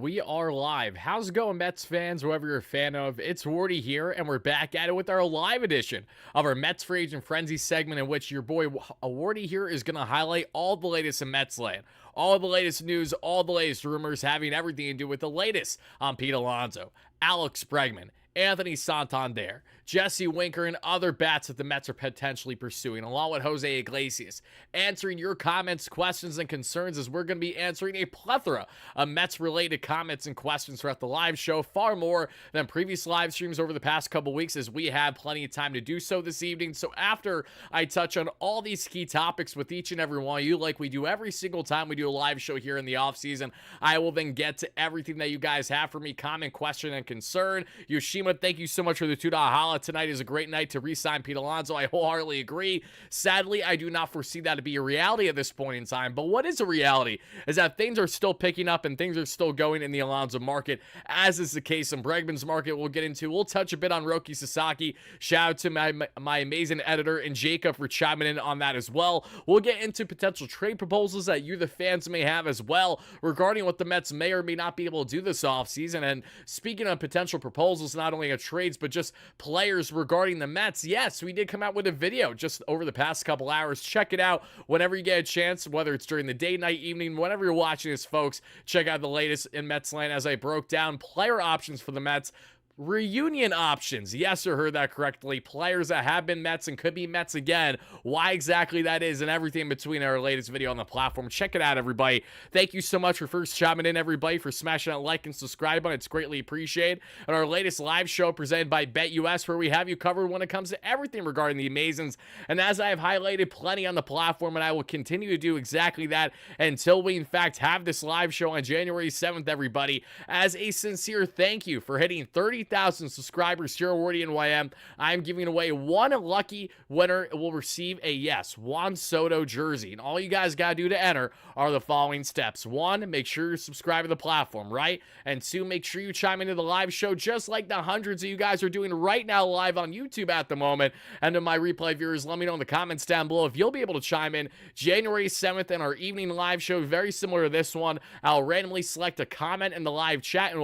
We are live. How's it going, Mets fans, whoever you're a fan of? It's Wardy here, and we're back at it with our live edition of our Mets Free Agent Frenzy segment, in which your boy Wardy here is going to highlight all the latest in Mets land. All the latest news, all the latest rumors having everything to do with the latest on Pete Alonso, Alex Bregman, Anthony Santander, Jesse Winker, and other bats that the Mets are potentially pursuing, along with Jose Iglesias, answering your comments, questions, and concerns, as we're going to be answering a plethora of Mets-related comments and questions throughout the live show, far more than previous live streams over the past couple weeks, as we have plenty of time to do so this evening. So after I touch on all these key topics with each and every one of you, like we do every single time we do a live show here in the offseason, I will then get to everything that you guys have for me, comment, question, and concern. Yoshima, thank you so much for the $2 holla. Tonight is a great night to re-sign Pete Alonso. I wholeheartedly agree. Sadly, I do not foresee that to be a reality at this point in time. But what is a reality is that things are still picking up and things are still going in the Alonso market, as is the case in Bregman's market. We'll get into. We'll touch a bit on Roki Sasaki. Shout out to my amazing editor and Jacob for chiming in on that as well. We'll get into potential trade proposals that you, the fans, may have as well regarding what the Mets may or may not be able to do this offseason. And speaking of potential proposals, not only of trades, but just players regarding the Mets. Yes, we did come out with a video just over the past couple hours. Check it out whenever you get a chance, whether it's during the day, night, evening, whenever you're watching this, folks. Check out the latest in Mets land as I broke down player options for the Mets. Reunion options. Yes, you heard that correctly. Players that have been Mets and could be Mets again. Why exactly that is and everything in between our latest video on the platform. Check it out, everybody. Thank you so much for first chiming in, everybody, for smashing that like and subscribe button. It's greatly appreciated. And our latest live show presented by BetUS, where we have you covered when it comes to everything regarding the Amazons. And as I have highlighted plenty on the platform, and I will continue to do exactly that until we, in fact, have this live show on January 7th, everybody, as a sincere thank you for hitting 30,000 subscribers here at WardyNYM. I'm giving away one lucky winner will receive a Juan Soto jersey. And all you guys got to do to enter are the following steps. One, make sure you subscribe to the platform, right? And two, make sure you chime into the live show just like the hundreds of you guys are doing right now live on YouTube at the moment. And to my replay viewers, let me know in the comments down below if you'll be able to chime in January 7th in our evening live show, very similar to this one. I'll randomly select a comment in the live chat, and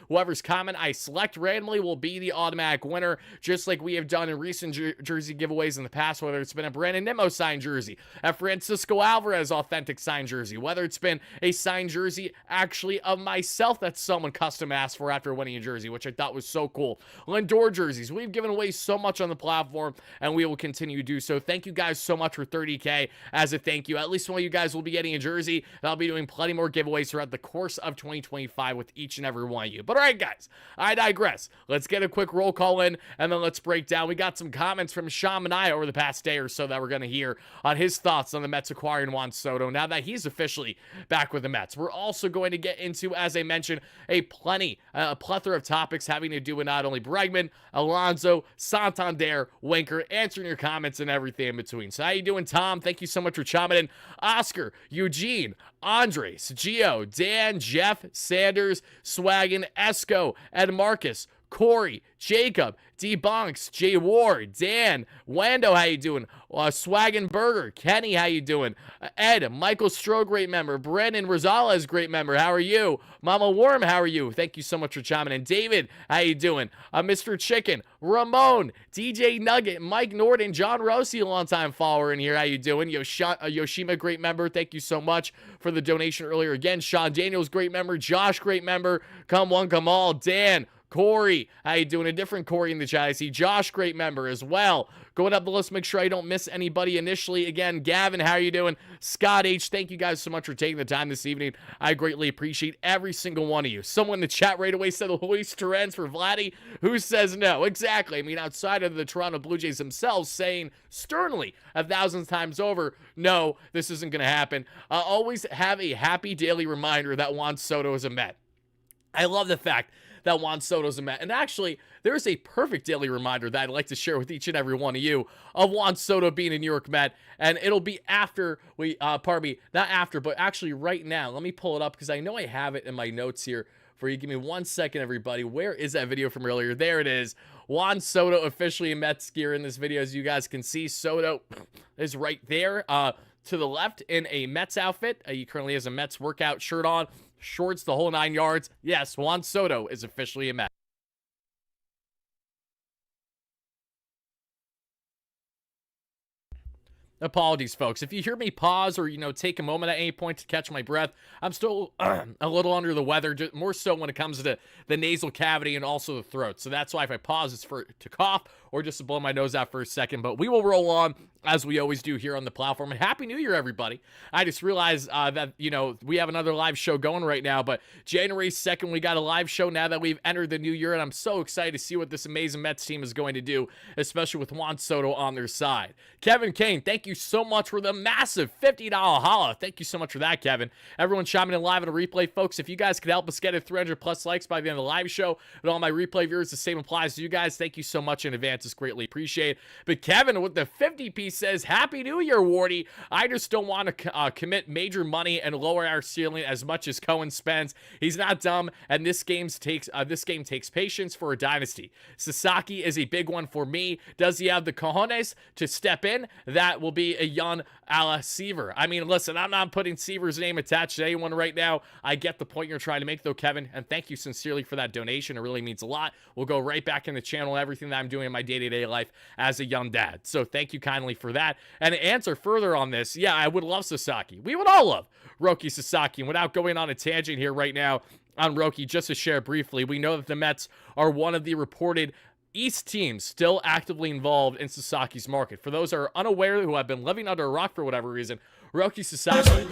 whoever's comment I select randomly will be the automatic winner, just like we have done in recent jersey giveaways in the past, whether it's been a Brandon Nimmo signed jersey, a Francisco Alvarez authentic signed jersey, whether it's been a signed jersey actually of myself that someone custom asked for after winning a jersey, which I thought was so cool. Lindor jerseys. We've given away so much on the platform, and we will continue to do so. Thank you guys so much for 30K as a thank you. At least one of you guys will be getting a jersey, and I'll be doing plenty more giveaways throughout the course of 2025 with each and every one of you. But all right, guys, I digress. Let's get a quick roll call in, and then let's break down. We got some comments from Manaea over the past day or so that we're going to hear on his thoughts on the Mets acquiring Juan Soto now that he's officially back with the Mets. We're also going to get into, as I mentioned, a plethora of topics having to do with not only Bregman, Alonso, Santander, Winker, answering your comments and everything in between. So how you doing, Tom? Thank you so much for chiming in. Oscar, Eugene, Andres, Gio, Dan, Jeff, Sanders, Swaggin, Esco, Ed Marcus, Corey, Jacob, D-Bonks, Jay Ward, Dan, Wando, how you doing? Swaggin Burger, Kenny, how you doing? Ed, Michael Stroh, great member. Brandon Rosales, great member. How are you? Mama Worm, how are you? Thank you so much for chiming in. David, how you doing? Mr. Chicken, Ramon, DJ Nugget, Mike Norden, John Rossi, a longtime follower in here. How you doing? Yoshima, great member. Thank you so much for the donation earlier. Again, Sean Daniels, great member. Josh, great member. Come one, come all. Dan, Corey, how you doing? A different Corey in the chat. I see Josh, great member as well. Going up the list, make sure I don't miss anybody initially. Again, Gavin, how are you doing? Scott H, thank you guys so much for taking the time this evening. I greatly appreciate every single one of you. Someone in the chat right away said Luis Torrens for Vladdy. Who says no? Exactly. I mean, outside of the Toronto Blue Jays themselves saying sternly 1,000 times over, no, this isn't going to happen. Always have a happy daily reminder that Juan Soto is a Met. I love the fact that Juan Soto's a Met. And actually, there's a perfect daily reminder that I'd like to share with each and every one of you of Juan Soto being a New York Met. And it'll be after we, pardon me, not after, but actually right now. Let me pull it up because I know I have it in my notes here for you. Give me 1 second, everybody. Where is that video from earlier? There it is. Juan Soto officially in Mets gear in this video. As you guys can see, Soto is right there to the left in a Mets outfit. He currently has a Mets workout shirt on. shorts, the whole 9 yards. Yes, Juan Soto is officially a Met. Apologies, folks. If you hear me pause or, take a moment at any point to catch my breath, I'm still a little under the weather, more so when it comes to the nasal cavity and also the throat. So that's why if I pause, it's to cough or just to blow my nose out for a second. But we will roll on as we always do here on the platform. And Happy New Year, everybody. I just realized that, we have another live show going right now. But January 2nd, we got a live show now that we've entered the new year. And I'm so excited to see what this amazing Mets team is going to do, especially with Juan Soto on their side. Kevin Kane, thank you so much for the massive $50 holla. Thank you so much for that, Kevin. Everyone chiming in live on a replay. Folks, if you guys could help us get to 300 plus likes by the end of the live show, and all my replay viewers, the same applies to you guys. Thank you so much in advance. It's greatly appreciated. But Kevin with the 50 piece says, Happy New Year, Wardy. I just don't want to commit major money and lower our ceiling as much as Cohen spends. He's not dumb, and this game takes patience for a dynasty. Sasaki is a big one for me. Does he have the cojones to step in? That will be a young ala Seaver. I mean, listen, I'm not putting Seaver's name attached to anyone right now. I get the point you're trying to make, though, Kevin, and thank you sincerely for that donation. It really means a lot. We'll go right back in the channel, everything that I'm doing in my day-to-day life as a young dad. So thank you kindly for that. And to answer further on this, yeah, I would love Sasaki. We would all love Roki Sasaki. And without going on a tangent here right now on Roki, just to share briefly, we know that the Mets are one of the reported East teams still actively involved in Sasaki's market. For those who are unaware, who have been living under a rock for whatever reason, Roki Sasaki,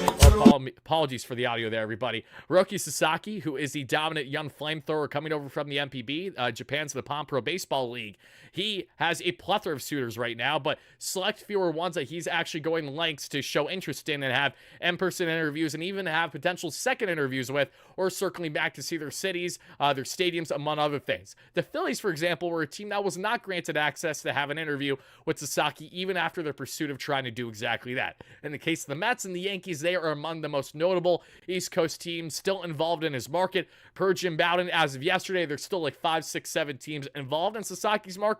apologies for the audio there, everybody. Roki Sasaki, who is the dominant young flamethrower coming over from the MPB, Japan's Nippon Pro Baseball League, he has a plethora of suitors right now, but select fewer ones that he's actually going lengths to show interest in and have in-person interviews and even have potential second interviews with, or circling back to see their cities, their stadiums, among other things. The Phillies, for example, were a team that was not granted access to have an interview with Sasaki even after their pursuit of trying to do exactly that. In the case of the Mets and the Yankees, they are among the most notable East Coast teams still involved in his market. Per Jim Bowden, as of yesterday, there's still like 5, 6, 7 teams involved in Sasaki's market.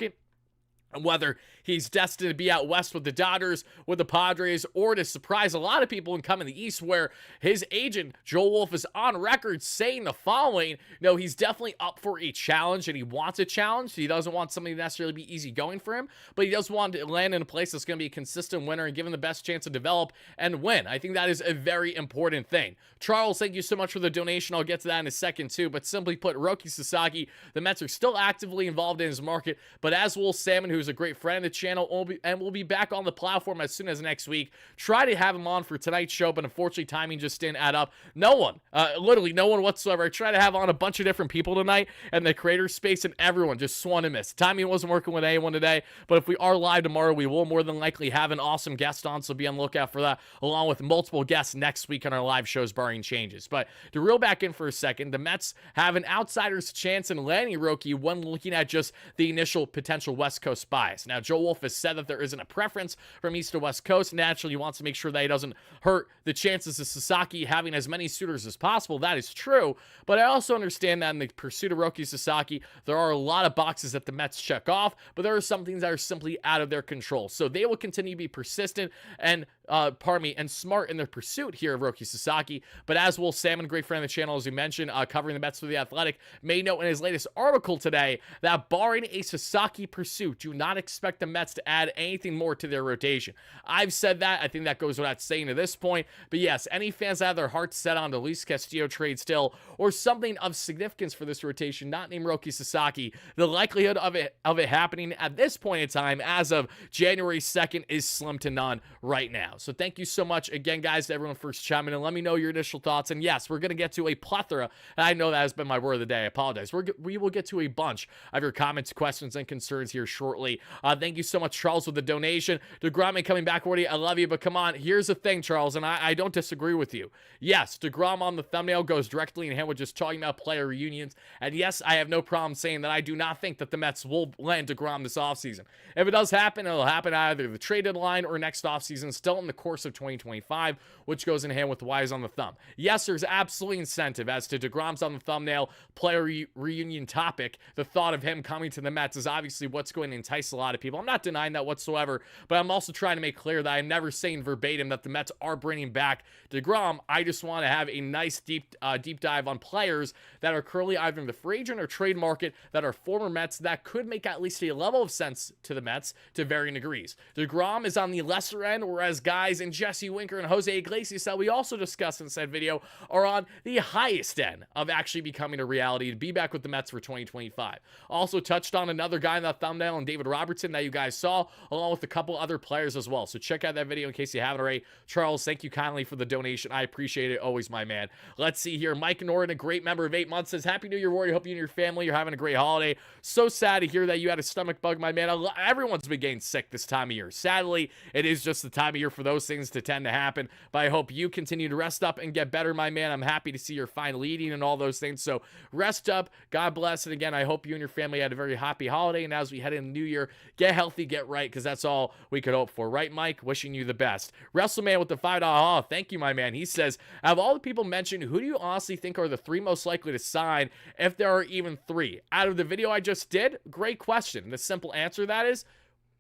And whether he's destined to be out west with the Dodgers, with the Padres, or to surprise a lot of people and come in the East, where his agent, Joel Wolf, is on record saying the following: no, he's definitely up for a challenge, and he wants a challenge. He doesn't want something to necessarily be easy going for him, but he does want to land in a place that's going to be a consistent winner and give him the best chance to develop and win. I think that is a very important thing. Charles, thank you so much for the donation. I'll get to that in a second, too. But simply put, Roki Sasaki, the Mets are still actively involved in his market, but as will Salmon, who's a great friend of the channel, and we'll be back on the platform as soon as next week. Try to have him on for tonight's show, but unfortunately timing just didn't add up. No one, literally no one whatsoever. I tried to have on a bunch of different people tonight and the creator space, and everyone just swung and missed. Timing wasn't working with anyone today, but if we are live tomorrow, we will more than likely have an awesome guest on, so be on the lookout for that, along with multiple guests next week on our live shows, barring changes. But to reel back in for a second, the Mets have an outsider's chance in landing Roki when looking at just the initial potential West Coast bias. Now, Joe Wolf has said that there isn't a preference from East to West Coast. Naturally, he wants to make sure that he doesn't hurt the chances of Sasaki having as many suitors as possible. That is true, but I also understand that in the pursuit of Roki Sasaki, there are a lot of boxes that the Mets check off, but there are some things that are simply out of their control. So they will continue to be persistent and and smart in their pursuit here of Roki Sasaki. But as Will Salmon, great friend of the channel, as we mentioned, covering the Mets for The Athletic, made note in his latest article today that barring a Sasaki pursuit, do not expect the Mets to add anything more to their rotation. I've said that. I think that goes without saying at this point. But yes, any fans that have their hearts set on the Luis Castillo trade still, or something of significance for this rotation, not named Roki Sasaki, the likelihood of it happening at this point in time, as of January 2nd, is slim to none right now. So thank you so much again, guys, to everyone first chiming in. Let me know your initial thoughts. And yes, we're going to get to a plethora. And I know that has been my word of the day. I apologize. We will get to a bunch of your comments, questions, and concerns here shortly. Thank you so much, Charles, with the donation. DeGrom coming back, Wardy, I love you, but come on. Here's the thing, Charles, and I don't disagree with you. Yes, DeGrom on the thumbnail goes directly in hand with just talking about player reunions. And yes, I have no problem saying that I do not think that the Mets will land DeGrom this offseason. If it does happen, it'll happen either the trade deadline or next offseason. Still the course of 2025, which goes in hand with why he's on the thumb. Yes, there's absolutely incentive as to DeGrom's on the thumbnail, player reunion topic. The thought of him coming to the Mets is obviously what's going to entice a lot of people. I'm not denying that whatsoever, but I'm also trying to make clear that I'm never saying verbatim that the Mets are bringing back DeGrom. I just want to have a nice deep dive on players that are currently either in the free agent or trade market that are former Mets that could make at least a level of sense to the Mets to varying degrees. DeGrom is on the lesser end, whereas guys in Jesse Winker and Jose Iglesias that we also discussed in said video are on the highest end of actually becoming a reality to be back with the Mets for 2025. Also touched on another guy in that thumbnail and David Robertson that you guys saw, along with a couple other players as well. So check out that video in case you haven't already. Charles, thank you kindly for the donation. I appreciate it. Always, my man. Let's see here. Mike Norton, a great member of 8 months, says, Happy New Year, Warrior. Hope you and your family are having a great holiday. So sad to hear that you had a stomach bug, my man. Everyone's been getting sick this time of year. Sadly, it is just the time of year for those things to tend to happen, but I hope you continue to rest up and get better, my man. I'm happy to see your fine leading and all those things, so rest up. God bless, and again, I hope you and your family had a very happy holiday, and as we head into the new year, get healthy, get right, because that's all we could hope for. Right, Mike? Wishing you the best. WrestleMan with the $5 haul. Thank you, my man. He says, out of all the people mentioned, who do you honestly think are the 3 most likely to sign, if there are even 3? Out of the video I just did, great question. The simple answer to that is,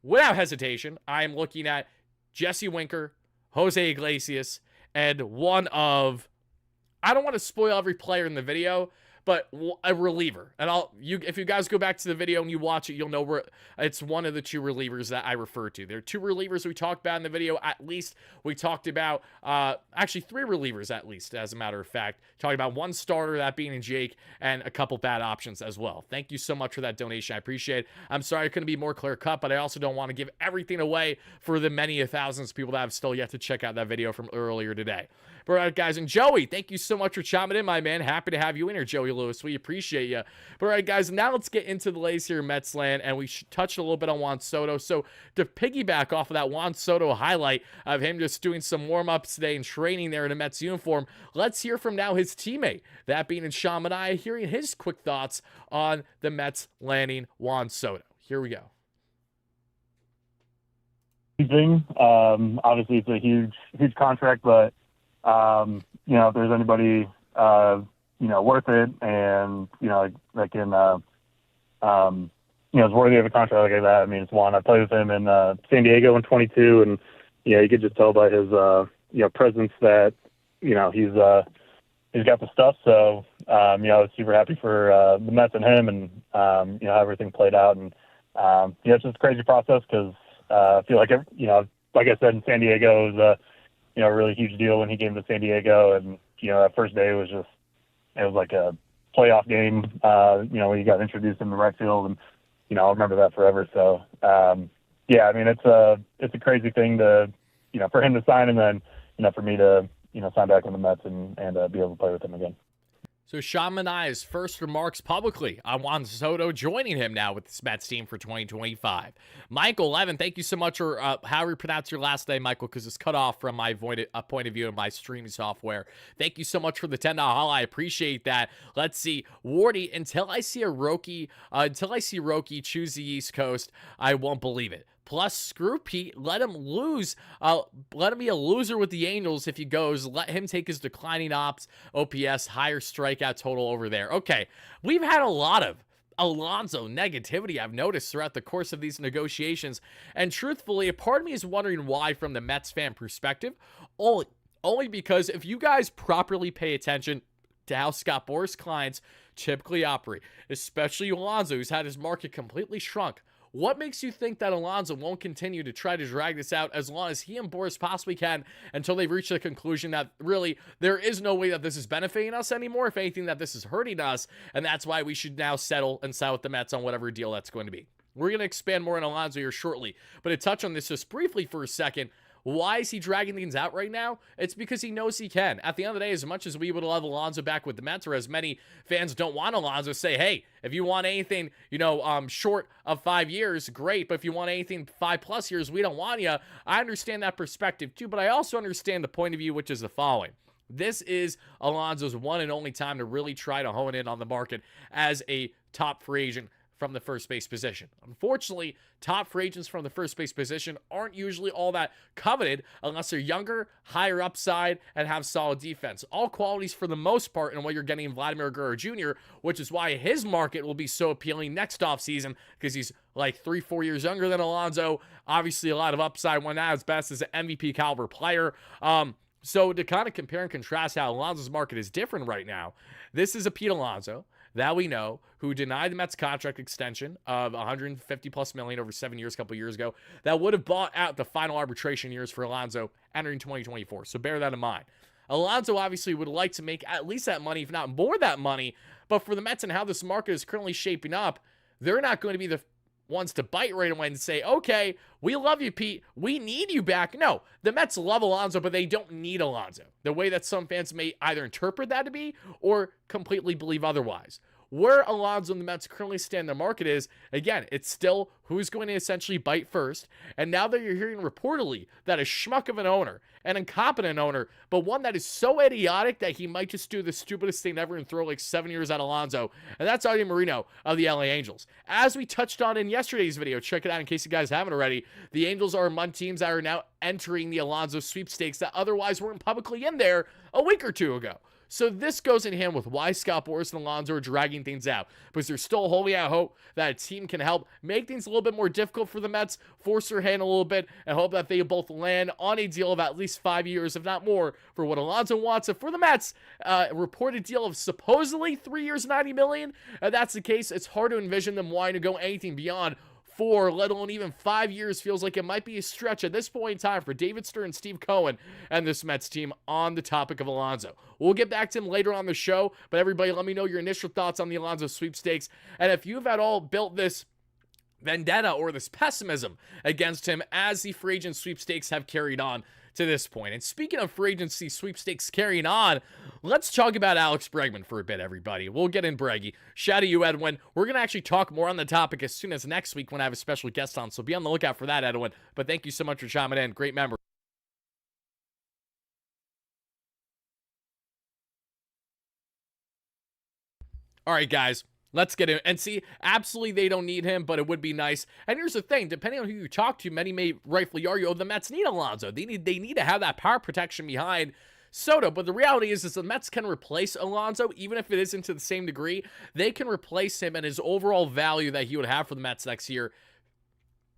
without hesitation, I am looking at Jesse Winker, Jose Iglesias, and one of, I don't want to spoil every player in the video, but a reliever. And if you guys go back to the video and you watch it, you'll know where it's one of the 2 relievers that I refer to. There are 2 relievers we talked about in the video. At least we talked about, actually 3 relievers at least, as a matter of fact. Talking about 1 starter, that being Jake, and a couple bad options as well. Thank you so much for that donation. I appreciate it. I'm sorry I couldn't be more clear cut, but I also don't want to give everything away for the many thousands of people that have still yet to check out that video from earlier today. But all right, guys, and Joey, thank you so much for chiming in, my man. Happy to have you in here, Joey Lewis. We appreciate you. But all right, guys, now let's get into the latest here in Mets land, and we touched a little bit on Juan Soto. So to piggyback off of that Juan Soto highlight of him just doing some warm-ups today and training there in a Mets uniform, let's hear from now his teammate, that being in Sean Manaea, hearing his quick thoughts on the Mets landing Juan Soto. Here we go. Obviously, it's a huge contract, but if there's anybody, worth it and, that can, is worthy of a contract like that. I mean, it's Juan. I played with him in San Diego in 22, and, you could just tell by his, presence that, he's got the stuff. So, I was super happy for the Mets and him and, how everything played out. And, it's just a crazy process because I feel like, like I said, in San Diego, it was a really huge deal when he came to San Diego. And, that first day was like a playoff game, when he got introduced in the right field. And, I'll remember that forever. So, I mean, it's a crazy thing to, for him to sign and then, for me to, sign back with the Mets and be able to play with him again. So Sean Manaea's first remarks publicly on Juan Soto joining him now with the Mets team for 2025. Michael Levin, thank you so much for how you pronounce your last name, Michael, because it's cut off from my point of view of my streaming software. Thank you so much for the $10 haul. I appreciate that. Let's see. Wardy, until I see Roki choose the East Coast, I won't believe it. Plus, screw Pete. Let him lose. Let him be a loser with the Angels if he goes. Let him take his declining OPS, higher strikeout total over there. Okay, we've had a lot of Alonso negativity I've noticed throughout the course of these negotiations. And truthfully, a part of me is wondering why from the Mets fan perspective. Only because if you guys properly pay attention to how Scott Boras' clients typically operate, especially Alonso, who's had his market completely shrunk, what makes you think that Alonso won't continue to try to drag this out as long as he and Boras possibly can until they've reached the conclusion that really there is no way that this is benefiting us anymore, if anything, that this is hurting us, and that's why we should now settle and side with the Mets on whatever deal that's going to be. We're going to expand more on Alonso here shortly, but to touch on this just briefly for a second, why is he dragging things out right now? It's because he knows he can. At the end of the day, as much as we would love Alonso back with the Mets, or as many fans don't want Alonso, say, hey, if you want anything, short of 5 years, great. But if you want anything 5+ years, we don't want you. I understand that perspective too, but I also understand the point of view, which is the following. This is Alonso's one and only time to really try to hone in on the market as a top free agent from the first base position. Unfortunately, top free agents from the first base position aren't usually all that coveted unless they're younger, higher upside, and have solid defense. All qualities for the most part in what you're getting in Vladimir Guerrero Jr., which is why his market will be so appealing next offseason, because he's like 3-4 years younger than Alonso. Obviously, a lot of upside, one at his best as an MVP caliber player. So to kind of compare and contrast how Alonso's market is different right now, this is a Pete Alonso that we know, who denied the Mets contract extension of $150+ million over 7 years a couple years ago, that would have bought out the final arbitration years for Alonso entering 2024. So bear that in mind. Alonso obviously would like to make at least that money, if not more that money, but for the Mets and how this market is currently shaping up, they're not going to be the ones to bite right away and say, okay, we love you, Pete. We need you back. No, the Mets love Alonso, but they don't need Alonso. The way that some fans may either interpret that to be or completely believe otherwise. Where Alonso and the Mets currently stand in the market is, again, it's still who's going to essentially bite first. And now that you're hearing reportedly that a schmuck of an owner, an incompetent owner, but one that is so idiotic that he might just do the stupidest thing ever and throw like 7 years at Alonso, and that's Adi Marino of the LA Angels. As we touched on in yesterday's video, check it out in case you guys haven't already, the Angels are among teams that are now entering the Alonso sweepstakes that otherwise weren't publicly in there a week or two ago. So this goes in hand with why Scott Boras and Alonso are dragging things out, because they're still holding out hope that a team can help make things a little bit more difficult for the Mets, force their hand a little bit, and hope that they both land on a deal of at least 5 years, if not more, for what Alonso wants. And for the Mets, a reported deal of supposedly 3 years, $90 million. If that's the case, it's hard to envision them wanting to go anything beyond 4, let alone even 5 years. Feels like it might be a stretch at this point in time for David Stern and Steve Cohen and this Mets team on the topic of Alonso. We'll get back to him later on the show, but everybody, let me know your initial thoughts on the Alonso sweepstakes, and if you've at all built this vendetta or this pessimism against him as the free agent sweepstakes have carried on to this point. And speaking of free agency sweepstakes carrying on, let's talk about Alex Bregman for a bit, everybody. We'll get in Breggy. Shout out to you, Edwin. We're going to actually talk more on the topic as soon as next week when I have a special guest on, so be on the lookout for that, Edwin. But thank you so much for chiming in. Great memory. All right, guys. Let's get in. And see, absolutely they don't need him, but it would be nice. And here's the thing, depending on who you talk to, many may rightfully argue, oh, the Mets need Alonso. They need to have that power protection behind Soto. But the reality is the Mets can replace Alonso, even if it isn't to the same degree. They can replace him and his overall value that he would have for the Mets next year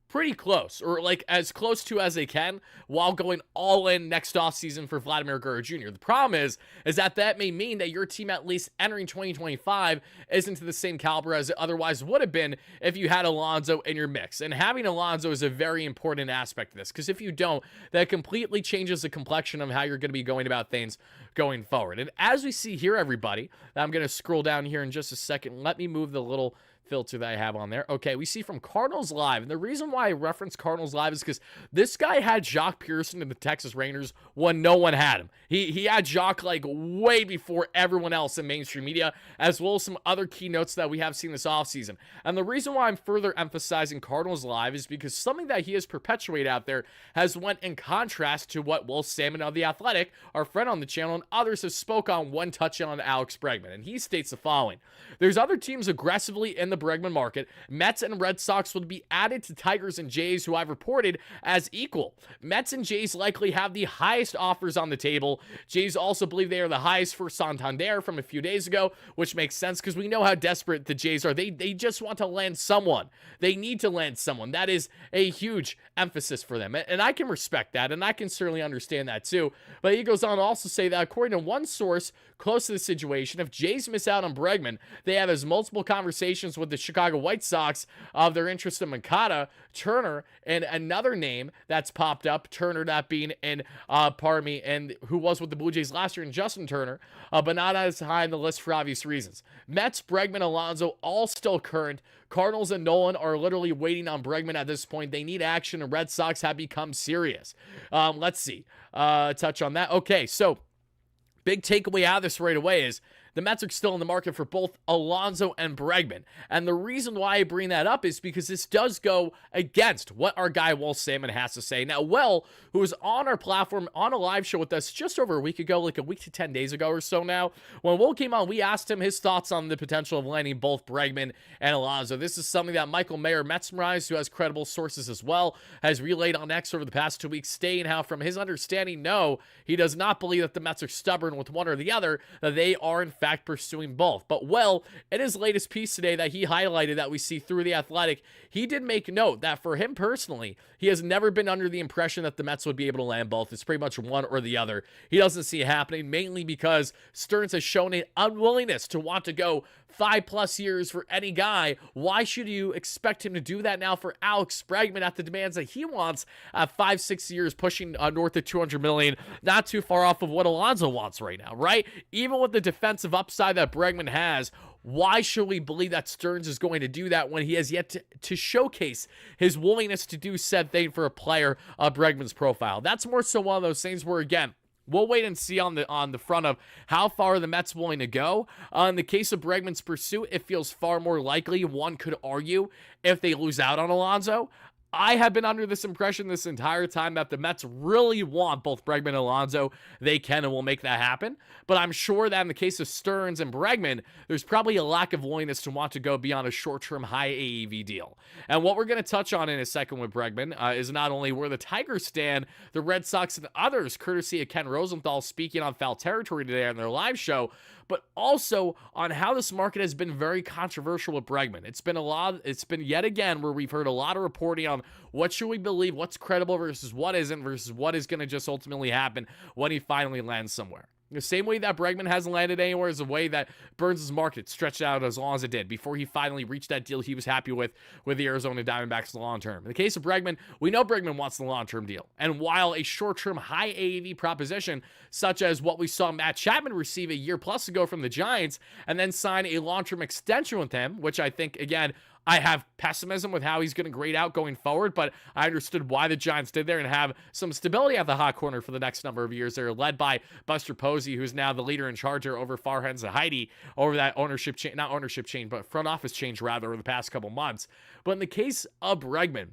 pretty close, or like as close to as they can, while going all in next offseason for Vladimir Guerrero Jr. The problem is that may mean that your team, at least entering 2025, isn't to the same caliber as it otherwise would have been if you had Alonso in your mix. And having Alonso is a very important aspect of this, because if you don't, that completely changes the complexion of how you're going to be going about things going forward. And as we see here, everybody, I'm going to scroll down here in just a second. Let me move the little filter that I have on there. Okay, we see from Cardinals Live, and the reason why I reference Cardinals Live is because this guy had Jock Pearson in the Texas Rangers when no one had him. He had Jock like way before everyone else in mainstream media, as well as some other keynotes that we have seen this offseason. And the reason why I'm further emphasizing Cardinals Live is because something that he has perpetuated out there has went in contrast to what Will Salmon of The Athletic, our friend on the channel, and others have spoke on one touchdown on Alex Bregman. And he states the following: there's other teams aggressively in the Bregman market. Mets and Red Sox would be added to Tigers and Jays, who I've reported as equal. Mets and Jays likely have the highest offers on the table. Jays also believe they are the highest for Santander from a few days ago, which makes sense because we know how desperate the Jays are. They just want to land someone. They need to land someone. That is a huge emphasis for them. And I can respect that, and I can certainly understand that too. But he goes on to also say that according to one source close to the situation, if Jays miss out on Bregman, they have as multiple conversations with the Chicago White Sox of their interest in Moncada, Turner, and another name that's popped up, Turner that being in, and who was with the Blue Jays last year, and Justin Turner, but not as high on the list for obvious reasons. Mets, Bregman, Alonso, all still current. Cardinals and Nolan are literally waiting on Bregman at this point. They need action, and Red Sox have become serious. Let's see. Touch on that. Okay, so big takeaway out of this right away is the Mets are still in the market for both Alonso and Bregman. And the reason why I bring that up is because this does go against what our guy Will Salmon has to say. Now, Will, who was on our platform on a live show with us just over a week ago, like a week to 10 days ago or so now, when Will came on, we asked him his thoughts on the potential of landing both Bregman and Alonso. This is something that Michael Mayer Metzmerized, who has credible sources as well, has relayed on X over the past 2 weeks, stating how, from his understanding, no, he does not believe that the Mets are stubborn with one or the other, that they are in fact pursuing both. But Will, in his latest piece today that he highlighted that we see through The Athletic, he did make note that for him personally, he has never been under the impression that the Mets would be able to land both. It's pretty much one or the other. He doesn't see it happening, mainly because Stearns has shown an unwillingness to want to go 5+ years for any guy. Why should you expect him to do that now for Alex Bregman at the demands that he wants at 5-6 years, pushing north of $200 million, not too far off of what Alonso wants right now, right? Even with the defensive upside that Bregman has, why should we believe that Stearns is going to do that when he has yet to showcase his willingness to do said thing for a player of Bregman's profile? That's more so one of those things where, again, we'll wait and see on the front of how far the Mets willing to go. In the case of Bregman's pursuit, it feels far more likely, one could argue, if they lose out on Alonso. I have been under this impression this entire time that the Mets really want both Bregman and Alonso. They can and will make that happen. But I'm sure that in the case of Stearns and Bregman, there's probably a lack of willingness to want to go beyond a short-term high AAV deal. And what we're going to touch on in a second with Bregman is not only where the Tigers stand, the Red Sox and others, courtesy of Ken Rosenthal speaking on Foul Territory today on their live show, but also on how this market has been very controversial with Bregman. It's been yet again where we've heard a lot of reporting on what should we believe, what's credible versus what isn't, versus what is going to just ultimately happen when he finally lands somewhere. The same way that Bregman hasn't landed anywhere is the way that Burns' market stretched out as long as it did before he finally reached that deal he was happy with the Arizona Diamondbacks in the long term. In the case of Bregman, we know Bregman wants the long-term deal. And while a short-term high AAV proposition, such as what we saw Matt Chapman receive a year plus ago from the Giants, and then sign a long-term extension with him, which I think, again, I have pessimism with how he's going to grade out going forward, but I understood why the Giants did there and have some stability at the hot corner for the next number of years. They're led by Buster Posey, who's now the leader in charge over Farhan Zahaidi over that ownership change, not ownership change, but front office change rather over the past couple months. But in the case of Bregman,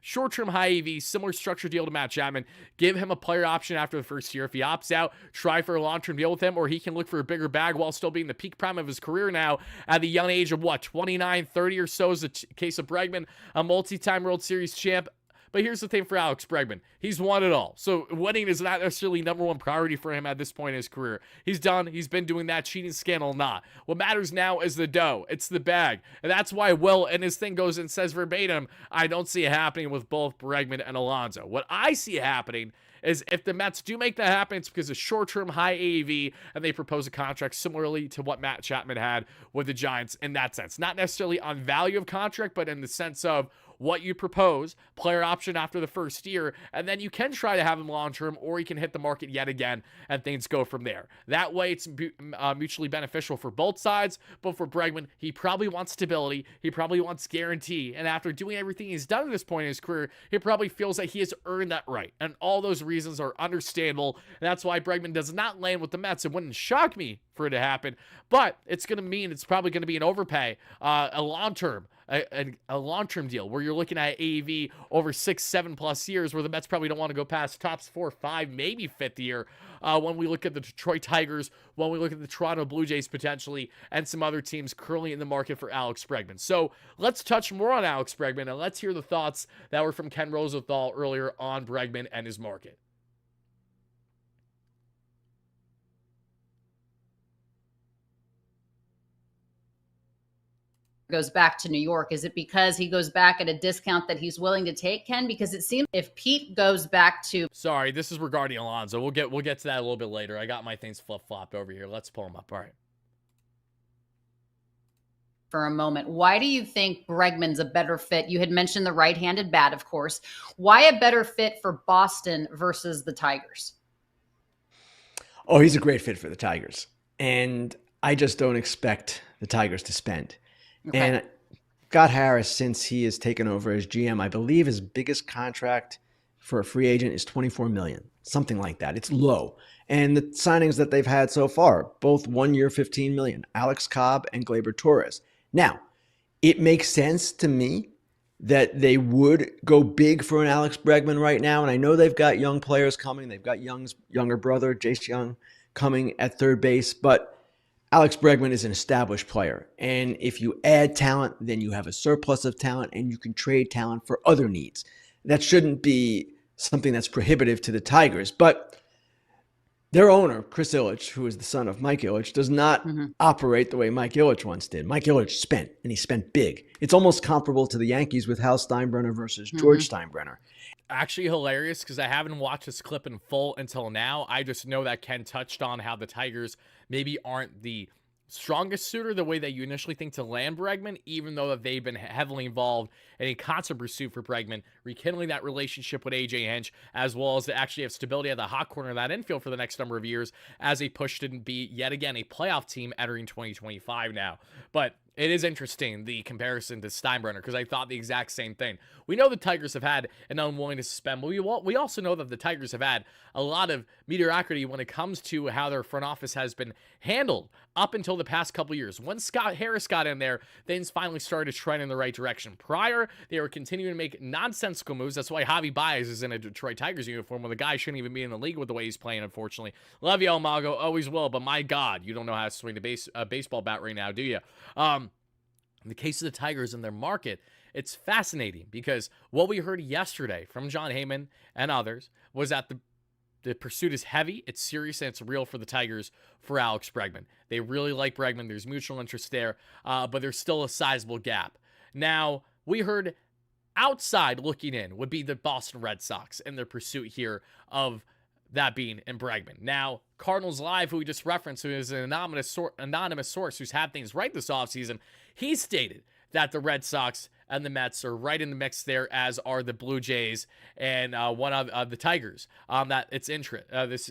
short-term high AV, similar structure deal to Matt Chapman. Give him a player option after the first year. If he opts out, try for a long-term deal with him, or he can look for a bigger bag while still being the peak prime of his career now at the young age of, 29, 30 or so is the case of Bregman, a multi-time World Series champ. But here's the thing for Alex Bregman. He's won it all. So winning is not necessarily number one priority for him at this point in his career. He's done. He's been doing that. Cheating scandal, not. What matters now is the dough. It's the bag. And that's why Will, and his thing goes and says verbatim, I don't see it happening with both Bregman and Alonso. What I see happening is if the Mets do make that happen, it's because of short-term high AAV, and they propose a contract similarly to what Matt Chapman had with the Giants in that sense. Not necessarily on value of contract, but in the sense of what you propose, player option after the first year, and then you can try to have him long-term, or he can hit the market yet again, and things go from there. That way, it's mutually beneficial for both sides, but for Bregman, he probably wants stability, he probably wants guarantee, and after doing everything he's done at this point in his career, he probably feels that he has earned that right, and all those reasons are understandable, and that's why Bregman does not land with the Mets. It wouldn't shock me for it to happen, but it's going to mean it's probably going to be an overpay, a long-term deal where you're looking at AAV over 6-7+ years, where the Mets probably don't want to go past tops 4, 5, maybe 5th year. When we look at the Detroit Tigers, when we look at the Toronto Blue Jays potentially, and some other teams currently in the market for Alex Bregman. So let's touch more on Alex Bregman, and let's hear the thoughts that were from Ken Rosenthal earlier on Bregman and his market. Goes back to New York? Is it because he goes back at a discount that he's willing to take, Ken? Because it seems if Pete goes back to... Sorry, this is regarding Alonso. We'll get to that a little bit later. I got my things flip-flopped over here. Let's pull them up. All right. For a moment, why do you think Bregman's a better fit? You had mentioned the right-handed bat, of course. Why a better fit for Boston versus the Tigers? Oh, he's a great fit for the Tigers. And I just don't expect the Tigers to spend. Okay. And Scott Harris, since he has taken over as GM, I believe his biggest contract for a free agent is $24 million, something like that. It's low. And the signings that they've had so far, both 1 year, $15 million, Alex Cobb and Gleyber Torres. Now, it makes sense to me that they would go big for an Alex Bregman right now. And I know they've got young players coming. They've got Young's younger brother, Jace Young, coming at third base. But Alex Bregman is an established player. And if you add talent, then you have a surplus of talent and you can trade talent for other needs. That shouldn't be something that's prohibitive to the Tigers. But their owner, Chris Ilitch, who is the son of Mike Ilitch, does not operate the way Mike Ilitch once did. Mike Ilitch spent, and he spent big. It's almost comparable to the Yankees with Hal Steinbrenner versus George Steinbrenner. Actually hilarious, because I haven't watched this clip in full until now. I just know that Ken touched on how the Tigers maybe aren't the strongest suitor the way that you initially think to land Bregman, even though that they've been heavily involved in a constant pursuit for Bregman, rekindling that relationship with AJ Hinch, as well as to actually have stability at the hot corner of that infield for the next number of years, as they push to be yet again a playoff team entering 2025 now. But it is interesting, the comparison to Steinbrenner, because I thought the exact same thing. We know the Tigers have had an unwillingness to spend, but we also know that the Tigers have had a lot of mediocrity when it comes to how their front office has been handled up until the past couple years. When Scott Harris got in there, things finally started to trend in the right direction. Prior, they were continuing to make nonsensical moves. That's why Javi Baez is in a Detroit Tigers uniform when the guy shouldn't even be in the league with the way he's playing, unfortunately. Love you, Almago, always will, but my God, you don't know how to swing a baseball bat right now, do you? In the case of the Tigers and their market, it's fascinating because what we heard yesterday from John Heyman and others was that the pursuit is heavy, it's serious, and it's real for the Tigers for Alex Bregman. They really like Bregman. There's mutual interest there, but there's still a sizable gap. Now, we heard outside looking in would be the Boston Red Sox and their pursuit here of that being in Bregman. Now, Cardinals Live, who we just referenced, who is an anonymous source who's had things right this offseason, he stated that the Red Sox and the Mets are right in the mix there, as are the Blue Jays and one of the Tigers. That it's interest,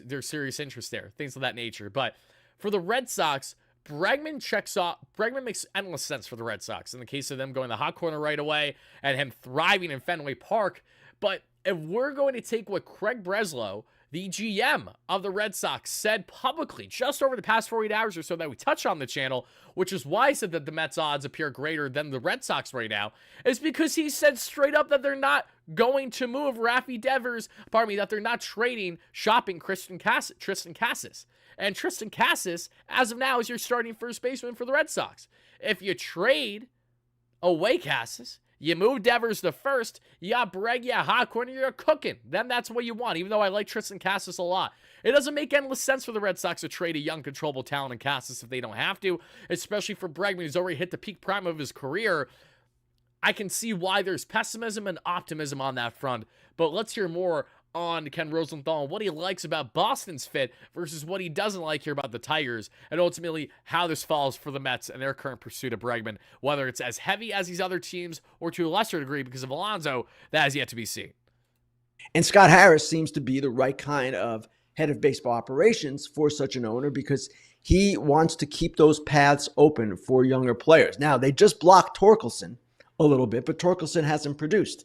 there's serious interest there, things of that nature. But for the Red Sox, Bregman makes endless sense for the Red Sox in the case of them going the hot corner right away and him thriving in Fenway Park. But if we're going to take what Craig Breslow, the GM of the Red Sox, said publicly just over the past 48 hours or so that we touched on the channel, which is why I said that the Mets odds appear greater than the Red Sox right now, is because he said straight up that they're not going to move that they're not shopping Tristan Casas. And Tristan Casas, as of now, is your starting first baseman for the Red Sox. If you trade away Casas, you move Devers to first, you got Breg, hot corner, you're cooking. Then that's what you want, even though I like Tristan Casas a lot. It doesn't make endless sense for the Red Sox to trade a young, controllable talent in Casas if they don't have to, especially for Bregman, who's already hit the peak prime of his career. I can see why there's pessimism and optimism on that front, but let's hear more on Ken Rosenthal and what he likes about Boston's fit versus what he doesn't like here about the Tigers, and ultimately how this falls for the Mets and their current pursuit of Bregman, whether it's as heavy as these other teams or to a lesser degree because of Alonso, that has yet to be seen. And Scott Harris seems to be the right kind of head of baseball operations for such an owner because he wants to keep those paths open for younger players. Now, they just blocked Torkelson a little bit, but Torkelson hasn't produced.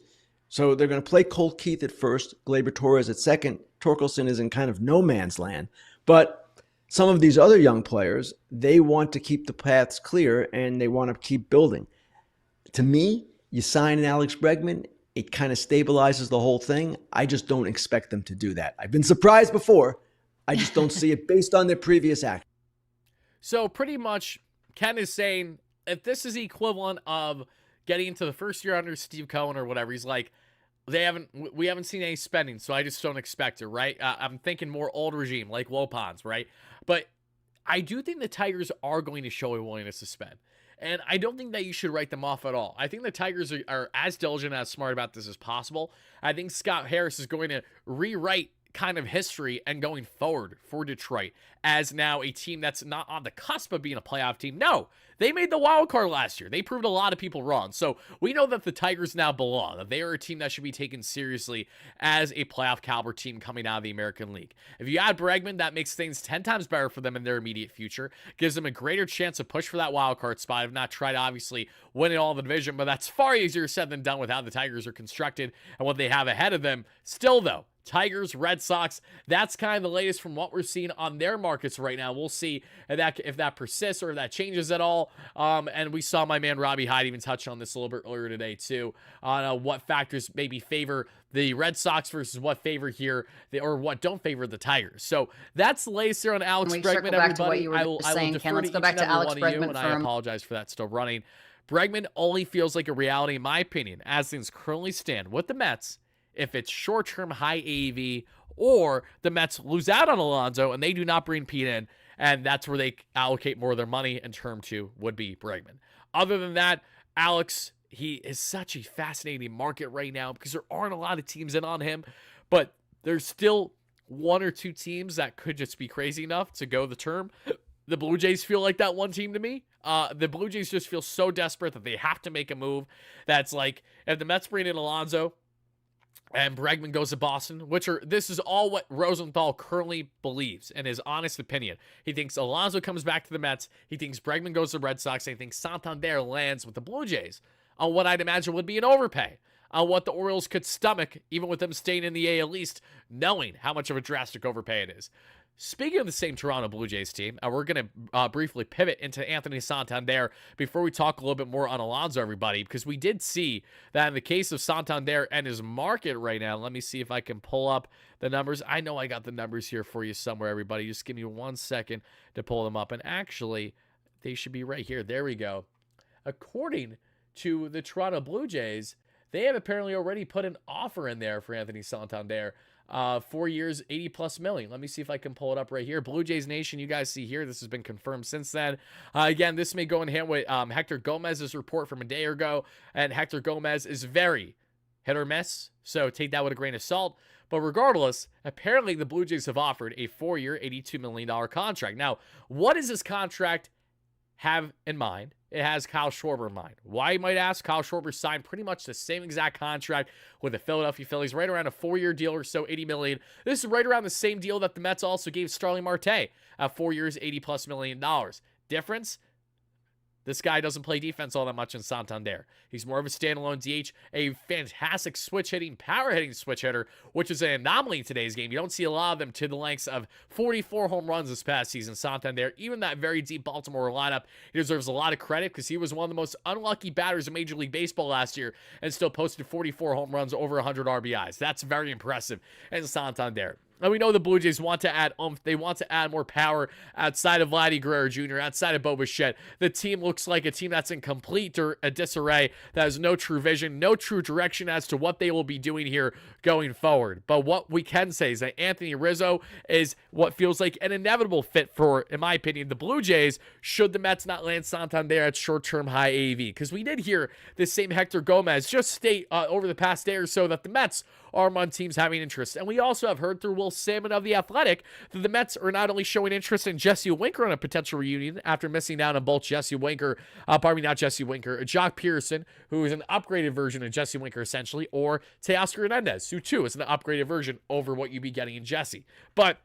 So they're going to play Colt Keith at first, Gleyber Torres at second. Torkelson is in kind of no man's land. But some of these other young players, they want to keep the paths clear and they want to keep building. To me, you sign an Alex Bregman, it kind of stabilizes the whole thing. I just don't expect them to do that. I've been surprised before. I just don't see it based on their previous action. So pretty much Ken is saying if this is the equivalent of getting into the first year under Steve Cohen or whatever, he's like, we haven't seen any spending, so I just don't expect it, right? I'm thinking more old regime, like Lopez, right? But I do think the Tigers are going to show a willingness to spend. And I don't think that you should write them off at all. I think the Tigers are as diligent, as smart about this as possible. I think Scott Harris is going to rewrite kind of history and going forward for Detroit as now a team that's not on the cusp of being a playoff team. No, they made the wild card last year. They proved a lot of people wrong. So we know that the Tigers now belong, that they are a team that should be taken seriously as a playoff caliber team coming out of the American League. If you add Bregman, that makes things 10 times better for them in their immediate future, gives them a greater chance to push for that wild card spot, if not try to obviously win it all in the division, but that's far easier said than done with how the Tigers are constructed and what they have ahead of them. Still though, Tigers, Red Sox, that's kind of the latest from what we're seeing on their markets right now. We'll see if that persists or if that changes at all. And we saw my man Robbie Hyde even touch on this a little bit earlier today too, on what factors maybe favor the Red Sox versus what favor here, or what don't favor the Tigers. So that's the latest here on Alex Bregman, everybody. I will defer let's go back to Alex Bregman, and I apologize for that still running. Bregman only feels like a reality, in my opinion, as things currently stand with the Mets, if it's short-term high AAV, or the Mets lose out on Alonso and they do not bring Pete in, and that's where they allocate more of their money, and term two would be Bregman. Other than that, Alex, he is such a fascinating market right now because there aren't a lot of teams in on him, but there's still one or two teams that could just be crazy enough to go the term. The Blue Jays feel like that one team to me. The Blue Jays just feel so desperate that they have to make a move. That's like, if the Mets bring in Alonso and Bregman goes to Boston, this is all what Rosenthal currently believes, in his honest opinion. He thinks Alonso comes back to the Mets, he thinks Bregman goes to the Red Sox, and he thinks Santander lands with the Blue Jays on what I'd imagine would be an overpay, on what the Orioles could stomach, even with them staying in the AL East, knowing how much of a drastic overpay it is. Speaking of the same Toronto Blue Jays team, we're going to briefly pivot into Anthony Santander before we talk a little bit more on Alonso, everybody, because we did see that in the case of Santander and his market right now. Let me see if I can pull up the numbers. I know I got the numbers here for you somewhere, everybody. Just give me 1 second to pull them up. And actually, they should be right here. There we go. According to the Toronto Blue Jays, they have apparently already put an offer in there for Anthony Santander. 4 years, 80+ million. Let me see if I can pull it up right here. Blue Jays Nation, you guys see here, this has been confirmed since then. Again, this may go in hand with Hector Gomez's report from a day ago, and Hector Gomez is very hit or miss, so take that with a grain of salt. But regardless, apparently the Blue Jays have offered a 4-year, $82 million contract. Now, what does this contract have in mind? It has Kyle Schwarber in mind. Why, you might ask? Kyle Schwarber signed pretty much the same exact contract with the Philadelphia Phillies, right around a 4-year deal or so, $80 million. This is right around the same deal that the Mets also gave Starling Marte at 4 years, $80+ million. Difference? This guy doesn't play defense all that much in Santander. He's more of a standalone DH, a fantastic power-hitting switch hitter, which is an anomaly in today's game. You don't see a lot of them to the lengths of 44 home runs this past season. Santander, even that very deep Baltimore lineup, he deserves a lot of credit because he was one of the most unlucky batters in Major League Baseball last year and still posted 44 home runs, over 100 RBIs. That's very impressive in Santander. And we know the Blue Jays want to add They want to add more power outside of Vladdy Guerrero Jr., outside of Bo Bichette. The team looks like a team that's in complete disarray, that has no true vision, no true direction as to what they will be doing here going forward. But what we can say is that Anthony Rizzo is what feels like an inevitable fit for, in my opinion, the Blue Jays, should the Mets not land Santander at short-term high AAV. Because we did hear this same Hector Gomez just state over the past day or so that the Mets are among teams having interest. And we also have heard through Will Salmon of The Athletic that the Mets are not only showing interest in Jesse Winker on a potential reunion after missing out on both Jock Pearson, who is an upgraded version of Jesse Winker essentially, or Teoscar Hernandez, who too is an upgraded version over what you'd be getting in Jesse. But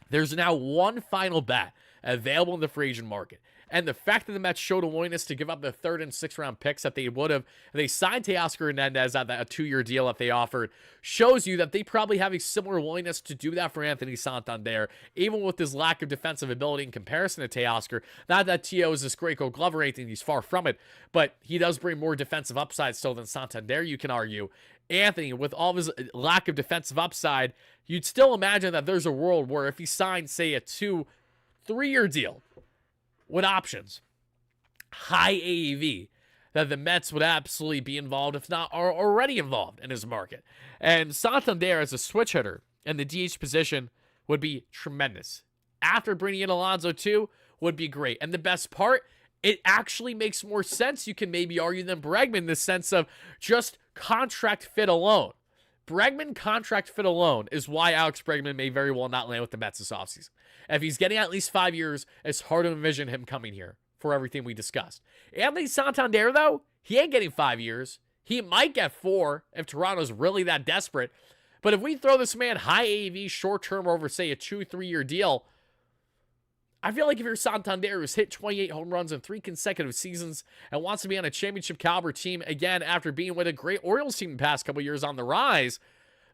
there's now one final bat available in the free agent market. And the fact that the Mets showed a willingness to give up the 3rd and 6th round picks that they would have, they signed Teoscar Hernandez at a 2-year deal that they offered, shows you that they probably have a similar willingness to do that for Anthony Santander, even with his lack of defensive ability in comparison to Teoscar. Not that Teo is this great gold glove or anything, he's far from it, but he does bring more defensive upside still than Santander, you can argue. Anthony, with all of his lack of defensive upside, you'd still imagine that there's a world where if he signed, say, a 2-3-year deal with options, high AAV, that the Mets would absolutely be involved, if not are already involved in his market. And Santander as a switch hitter in the DH position would be tremendous. After bringing in Alonso too, would be great. And the best part, it actually makes more sense, you can maybe argue, than Bregman in the sense of just contract fit alone. Bregman contract fit alone is why Alex Bregman may very well not land with the Mets this offseason. If he's getting at least 5 years, it's hard to envision him coming here for everything we discussed. Anthony Santander, though, he ain't getting 5 years. He might get 4 if Toronto's really that desperate. But if we throw this man high AAV short-term over, say, a 2-3-year deal, I feel like if you're Santander, who's hit 28 home runs in 3 consecutive seasons and wants to be on a championship caliber team again after being with a great Orioles team the past couple years on the rise,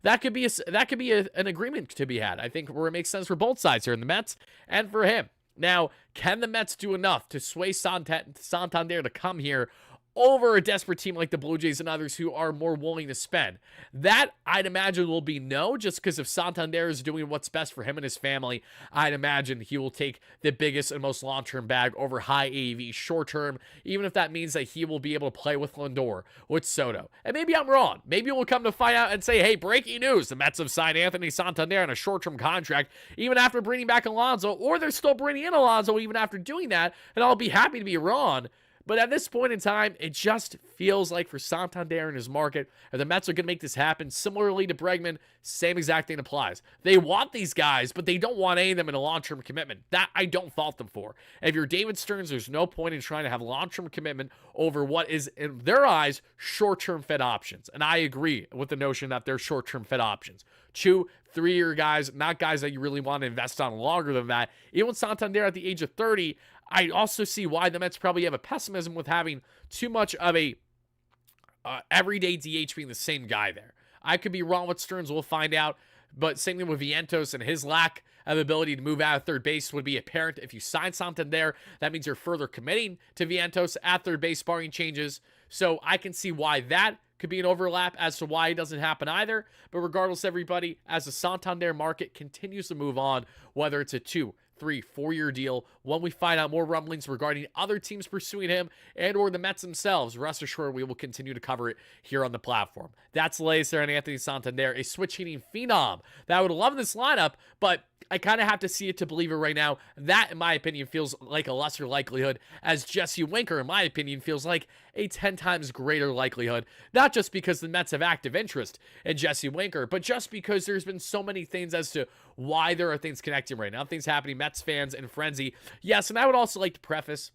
that could be an agreement to be had. I think where it makes sense for both sides here in the Mets and for him. Now, can the Mets do enough to sway Santander to come here over a desperate team like the Blue Jays and others who are more willing to spend? That, I'd imagine, will be no, just because if Santander is doing what's best for him and his family, I'd imagine he will take the biggest and most long-term bag over high AAV short-term, even if that means that he will be able to play with Lindor, with Soto. And maybe I'm wrong. Maybe we'll come to find out and say, hey, breaking news, the Mets have signed Anthony Santander on a short-term contract, even after bringing back Alonso, or they're still bringing in Alonso even after doing that, and I'll be happy to be wrong. But at this point in time, it just feels like for Santander and his market, if the Mets are going to make this happen, similarly to Bregman, same exact thing applies. They want these guys, but they don't want any of them in a long-term commitment. That I don't fault them for. If you're David Stearns, there's no point in trying to have long-term commitment over what is, in their eyes, short-term Fed options. And I agree with the notion that they're short-term Fed options. 2, 3-year guys, not guys that you really want to invest on longer than that. Even Santander at the age of 30, I also see why the Mets probably have a pessimism with having too much of a everyday DH being the same guy there. I could be wrong with Stearns, we'll find out. But same thing with Vientos, and his lack of ability to move out of third base would be apparent if you sign Santander. That means you're further committing to Vientos at third base, barring changes. So I can see why that could be an overlap as to why it doesn't happen either. But regardless, everybody, as the Santander market continues to move on, whether it's a 2, 3, 4-year deal, when we find out more rumblings regarding other teams pursuing him and or the Mets themselves, rest assured we will continue to cover it here on the platform. That's the latest there on Anthony Santander, a switch-hitting phenom that I would love in this lineup, but I kind of have to see it to believe it right now. That, in my opinion, feels like a lesser likelihood, as Jesse Winker, in my opinion, feels like a 10 times greater likelihood. Not just because the Mets have active interest in Jesse Winker, but just because there's been so many things as to why there are things connecting right now. Things happening, Mets fans in frenzy. Yes, and I would also like to preface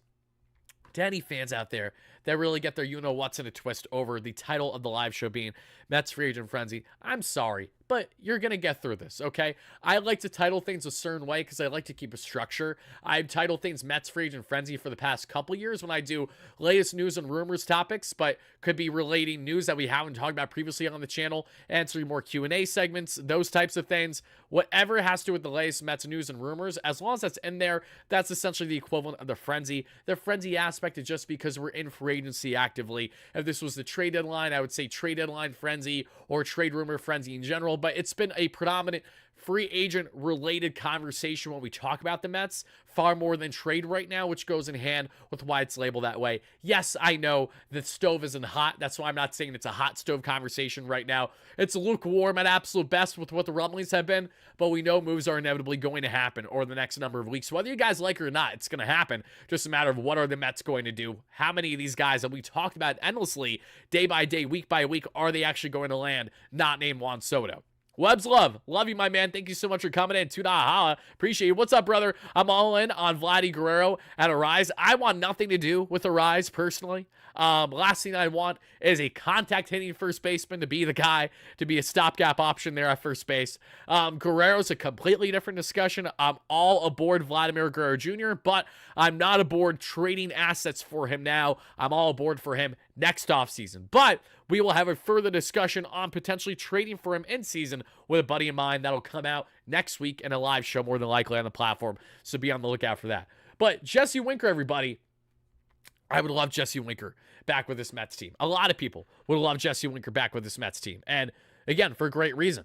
to any fans out there that really get their you-know-what's in a twist over the title of the live show being Mets Free Agent Frenzy. I'm sorry, but you're going to get through this, okay? I like to title things a certain way because I like to keep a structure. I've titled things Mets Free Agent Frenzy for the past couple years when I do latest news and rumors topics, but could be relating news that we haven't talked about previously on the channel, answering more Q&A segments, those types of things. Whatever has to do with the latest Mets news and rumors, as long as that's in there, that's essentially the equivalent of the frenzy. The frenzy aspect is just because we're in free agency actively. If this was the trade deadline, I would say trade deadline frenzy or trade rumor frenzy in general, but it's been a predominant free agent related conversation when we talk about the Mets, far more than trade right now, which goes in hand with why it's labeled that way. Yes, I know the stove isn't hot. That's why I'm not saying it's a hot stove conversation right now. It's lukewarm at absolute best with what the rumblings have been, but we know moves are inevitably going to happen over the next number of weeks. Whether you guys like it or not, it's going to happen. Just a matter of what are the Mets going to do? How many of these guys that we talked about endlessly, day by day, week by week, are they actually going to land, not named Juan Soto? Webs love you, my man. Thank you so much for coming in. Holla. Appreciate you. What's up, brother? I'm all in on Vladdy Guerrero at Arise. I want nothing to do with Arise personally. Last thing I want is a contact hitting first baseman to be the guy, to be a stopgap option there at first base. Guerrero's a completely different discussion. I'm all aboard Vladimir Guerrero Jr., but I'm not aboard trading assets for him now. I'm all aboard for him next offseason. But we will have a further discussion on potentially trading for him in season with a buddy of mine that'll come out next week in a live show, more than likely on the platform. So be on the lookout for that. But Jesse Winker, everybody, I would love Jesse Winker back with this Mets team. A lot of people would love Jesse Winker back with this Mets team. And again, for a great reason.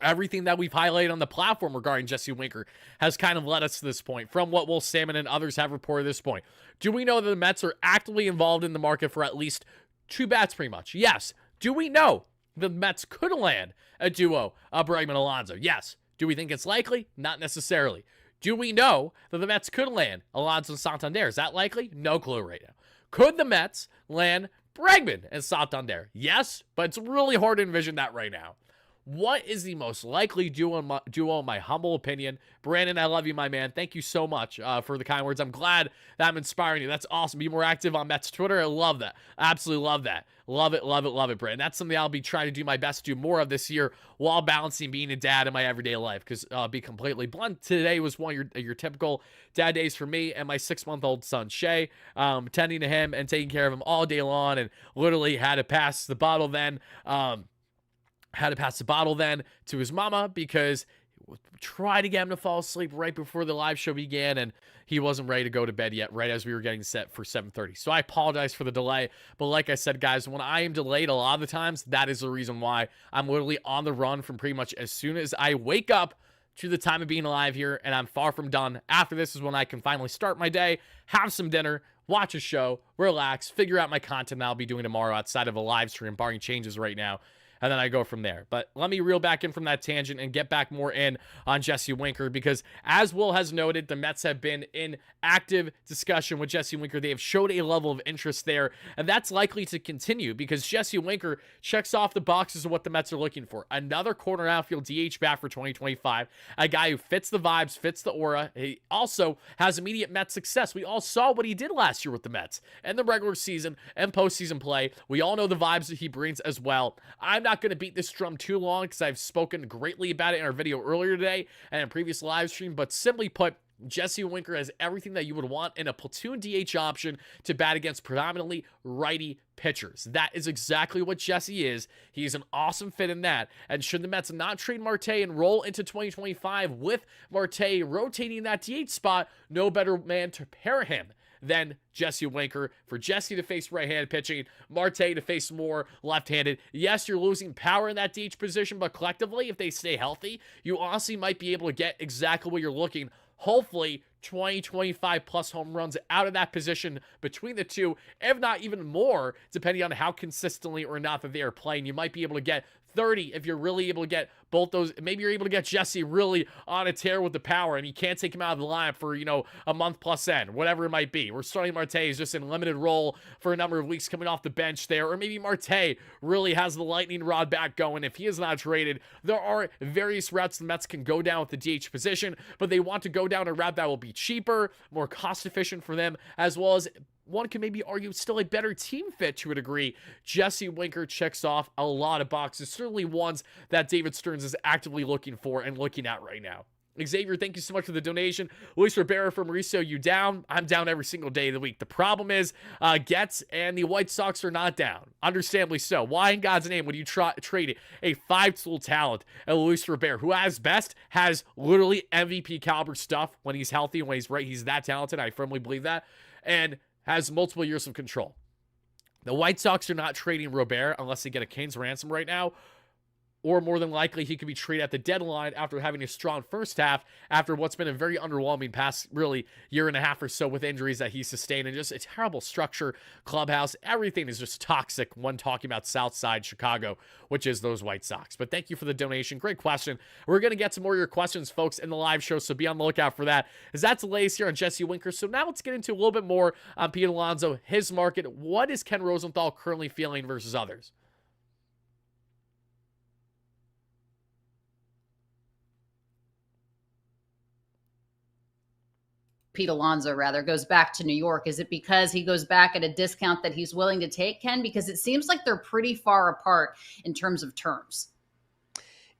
Everything that we've highlighted on the platform regarding Jesse Winker has kind of led us to this point, from what Will Salmon and others have reported at this point. Do we know that the Mets are actively involved in the market for at least 2 bats pretty much? Yes. Do we know the Mets could land a duo of Bregman Alonso? Yes. Do we think it's likely? Not necessarily. Do we know that the Mets could land Alonso and Santander? Is that likely? No clue right now. Could the Mets land Bregman and Santander? Yes, but it's really hard to envision that right now. What is the most likely duo in my humble opinion? Brandon, I love you, my man. Thank you so much for the kind words. I'm glad that I'm inspiring you. That's awesome. Be more active on Mets Twitter. I love that. Absolutely love that. Love it, love it, love it, Brandon. That's something I'll be trying to do my best to do more of this year while balancing being a dad in my everyday life. Because be completely blunt, today was one of your typical dad days for me and my 6-month-old son, Shay. Tending to him and taking care of him all day long, and literally had to pass the bottle then. Had to pass the bottle then to his mama because tried to get him to fall asleep right before the live show began, and he wasn't ready to go to bed yet, right as we were getting set for 7:30. So I apologize for the delay, but like I said, guys, when I am delayed a lot of the times, that is the reason why. I'm literally on the run from pretty much as soon as I wake up to the time of being alive here, and I'm far from done. After this is when I can finally start my day, have some dinner, watch a show, relax, figure out my content that I'll be doing tomorrow outside of a live stream, barring changes right now, and then I go from there. But let me reel back in from that tangent and get back more in on Jesse Winker, because as Will has noted, the Mets have been in active discussion with Jesse Winker. They have showed a level of interest there, and that's likely to continue because Jesse Winker checks off the boxes of what the Mets are looking for. Another corner outfield DH bat for 2025, a guy who fits the vibes, fits the aura. He also has immediate Mets success. We all saw what he did last year with the Mets and the regular season and postseason play. We all know the vibes that he brings as well. I'm not going to beat this drum too long because I've spoken greatly about it in our video earlier today and in previous live stream, but simply put, Jesse Winker has everything that you would want in a platoon DH option to bat against predominantly righty pitchers. That is exactly what Jesse is. He's an awesome fit in that. And should the Mets not trade Marte and roll into 2025 with Marte rotating that DH spot, no better man to pair him than Jesse Winker. For Jesse to face right-handed pitching, Marte to face more left-handed. Yes, you're losing power in that DH position, but collectively, if they stay healthy, you honestly might be able to get exactly what you're looking. Hopefully, 25 plus home runs out of that position between the two, if not even more, depending on how consistently or not that they are playing. You might be able to get 30 if you're really able to get both those. Maybe you're able to get Jesse really on a tear with the power and you can't take him out of the lineup for, a month plus end, whatever it might be. We're starting Marte is just in limited role for a number of weeks coming off the bench there, or maybe Marte really has the lightning rod back going if he is not traded. There are various routes the Mets can go down with the DH position, but they want to go down a route that will be cheaper, more cost efficient for them, as well as one can maybe argue still a better team fit to a degree. Jesse Winker checks off a lot of boxes, certainly ones that David Stearns is actively looking for and looking at right now. Xavier, thank you so much for the donation. Luis Rivera from Mauricio, you down? I'm down every single day of the week. The problem is, Getz and the White Sox are not down. Understandably so. Why in God's name would you trade a 5-tool talent, Luis Rivera, who has literally MVP caliber stuff when he's healthy and when he's right? He's that talented. I firmly believe that. And has multiple years of control. The White Sox are not trading Robert unless they get a King's ransom right now, or more than likely he could be traded at the deadline after having a strong first half after what's been a very underwhelming past really year and a half or so with injuries that he sustained and just a terrible structure, clubhouse. Everything is just toxic when talking about Southside Chicago, which is those White Sox. But thank you for the donation. Great question. We're going to get some more of your questions, folks, in the live show, so be on the lookout for that. As that's the latest here on Jesse Winker. So now let's get into a little bit more on Pete Alonso, his market. What is Ken Rosenthal currently feeling versus others? Pete Alonso rather goes back to New York? Is it because he goes back at a discount that he's willing to take, Ken? Because it seems like they're pretty far apart in terms of terms.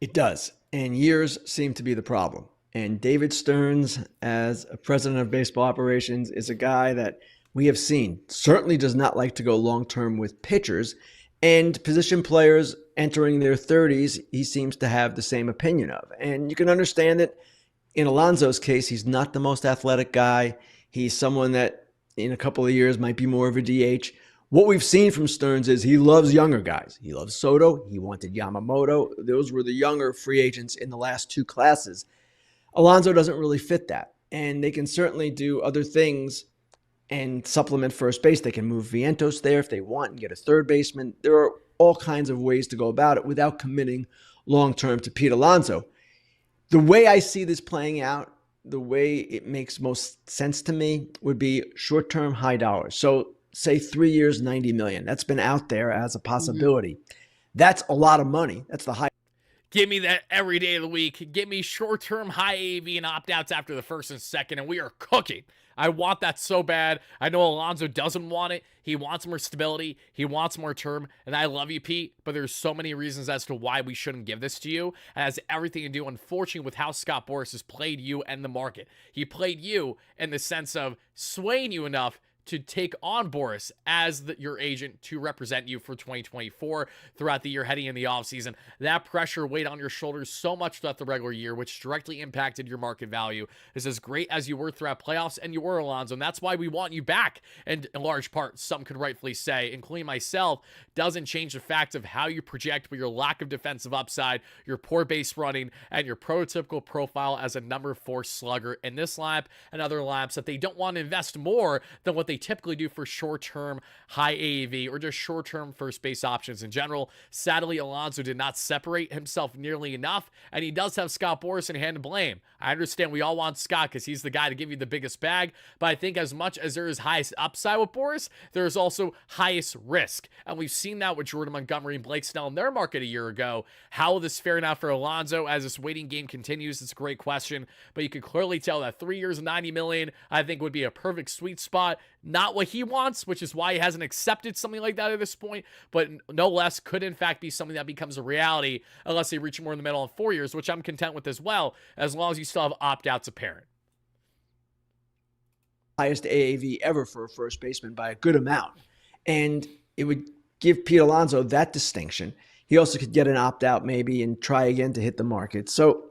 It does. And years seem to be the problem. And David Stearns, as a president of baseball operations, is a guy that we have seen certainly does not like to go long-term with pitchers. And position players entering their 30s, he seems to have the same opinion of. And you can understand that in Alonso's case, he's not the most athletic guy. He's someone that in a couple of years might be more of a DH. What we've seen from Stearns is he loves younger guys. He loves Soto. He wanted Yamamoto. Those were the younger free agents in the last two classes. Alonso doesn't really fit that. And they can certainly do other things and supplement first base. They can move Vientos there if they want and get a third baseman. There are all kinds of ways to go about it without committing long-term to Pete Alonso. The way I see this playing out, the way it makes most sense to me would be short-term high dollars. So say 3 years, $90 million. That's been out there as a possibility. Mm-hmm. That's a lot of money. That's the high. Give me that every day of the week. Give me short-term high AV and opt-outs after the first and second, and we are cooking. I want that so bad. I know Alonso doesn't want it. He wants more stability. He wants more term. And I love you, Pete, but there's so many reasons as to why we shouldn't give this to you. It has everything to do, unfortunately, with how Scott Boras has played you and the market. He played you in the sense of swaying you enough to take on Boris as your agent to represent you for 2024 throughout the year heading in the offseason. That pressure weighed on your shoulders so much throughout the regular year, which directly impacted your market value. Is as great as you were throughout playoffs, and you were, Alonso, and that's why we want you back. And in large part, some could rightfully say, including myself, doesn't change the fact of how you project with your lack of defensive upside, your poor base running, and your prototypical profile as a number 4 slugger in this lap and other laps that they don't want to invest more than what they typically do for short-term high AAV or just short-term first base options in general. Sadly, Alonso did not separate himself nearly enough, and he does have Scott Boras in hand to blame. I understand we all want Scott because he's the guy to give you the biggest bag, but I think as much as there is highest upside with Boras, there is also highest risk, and we've seen that with Jordan Montgomery and Blake Snell in their market a year ago. How will this fare now for Alonso as this waiting game continues? It's a great question, but you can clearly tell that 3 years and $90 million, I think, would be a perfect sweet spot. Not what he wants, which is why he hasn't accepted something like that at this point, but no less could in fact be something that becomes a reality unless they reach more in the middle in 4 years, which I'm content with as well, as long as you still have opt-outs apparent. Highest AAV ever for a first baseman by a good amount. And it would give Pete Alonso that distinction. He also could get an opt-out maybe and try again to hit the market. So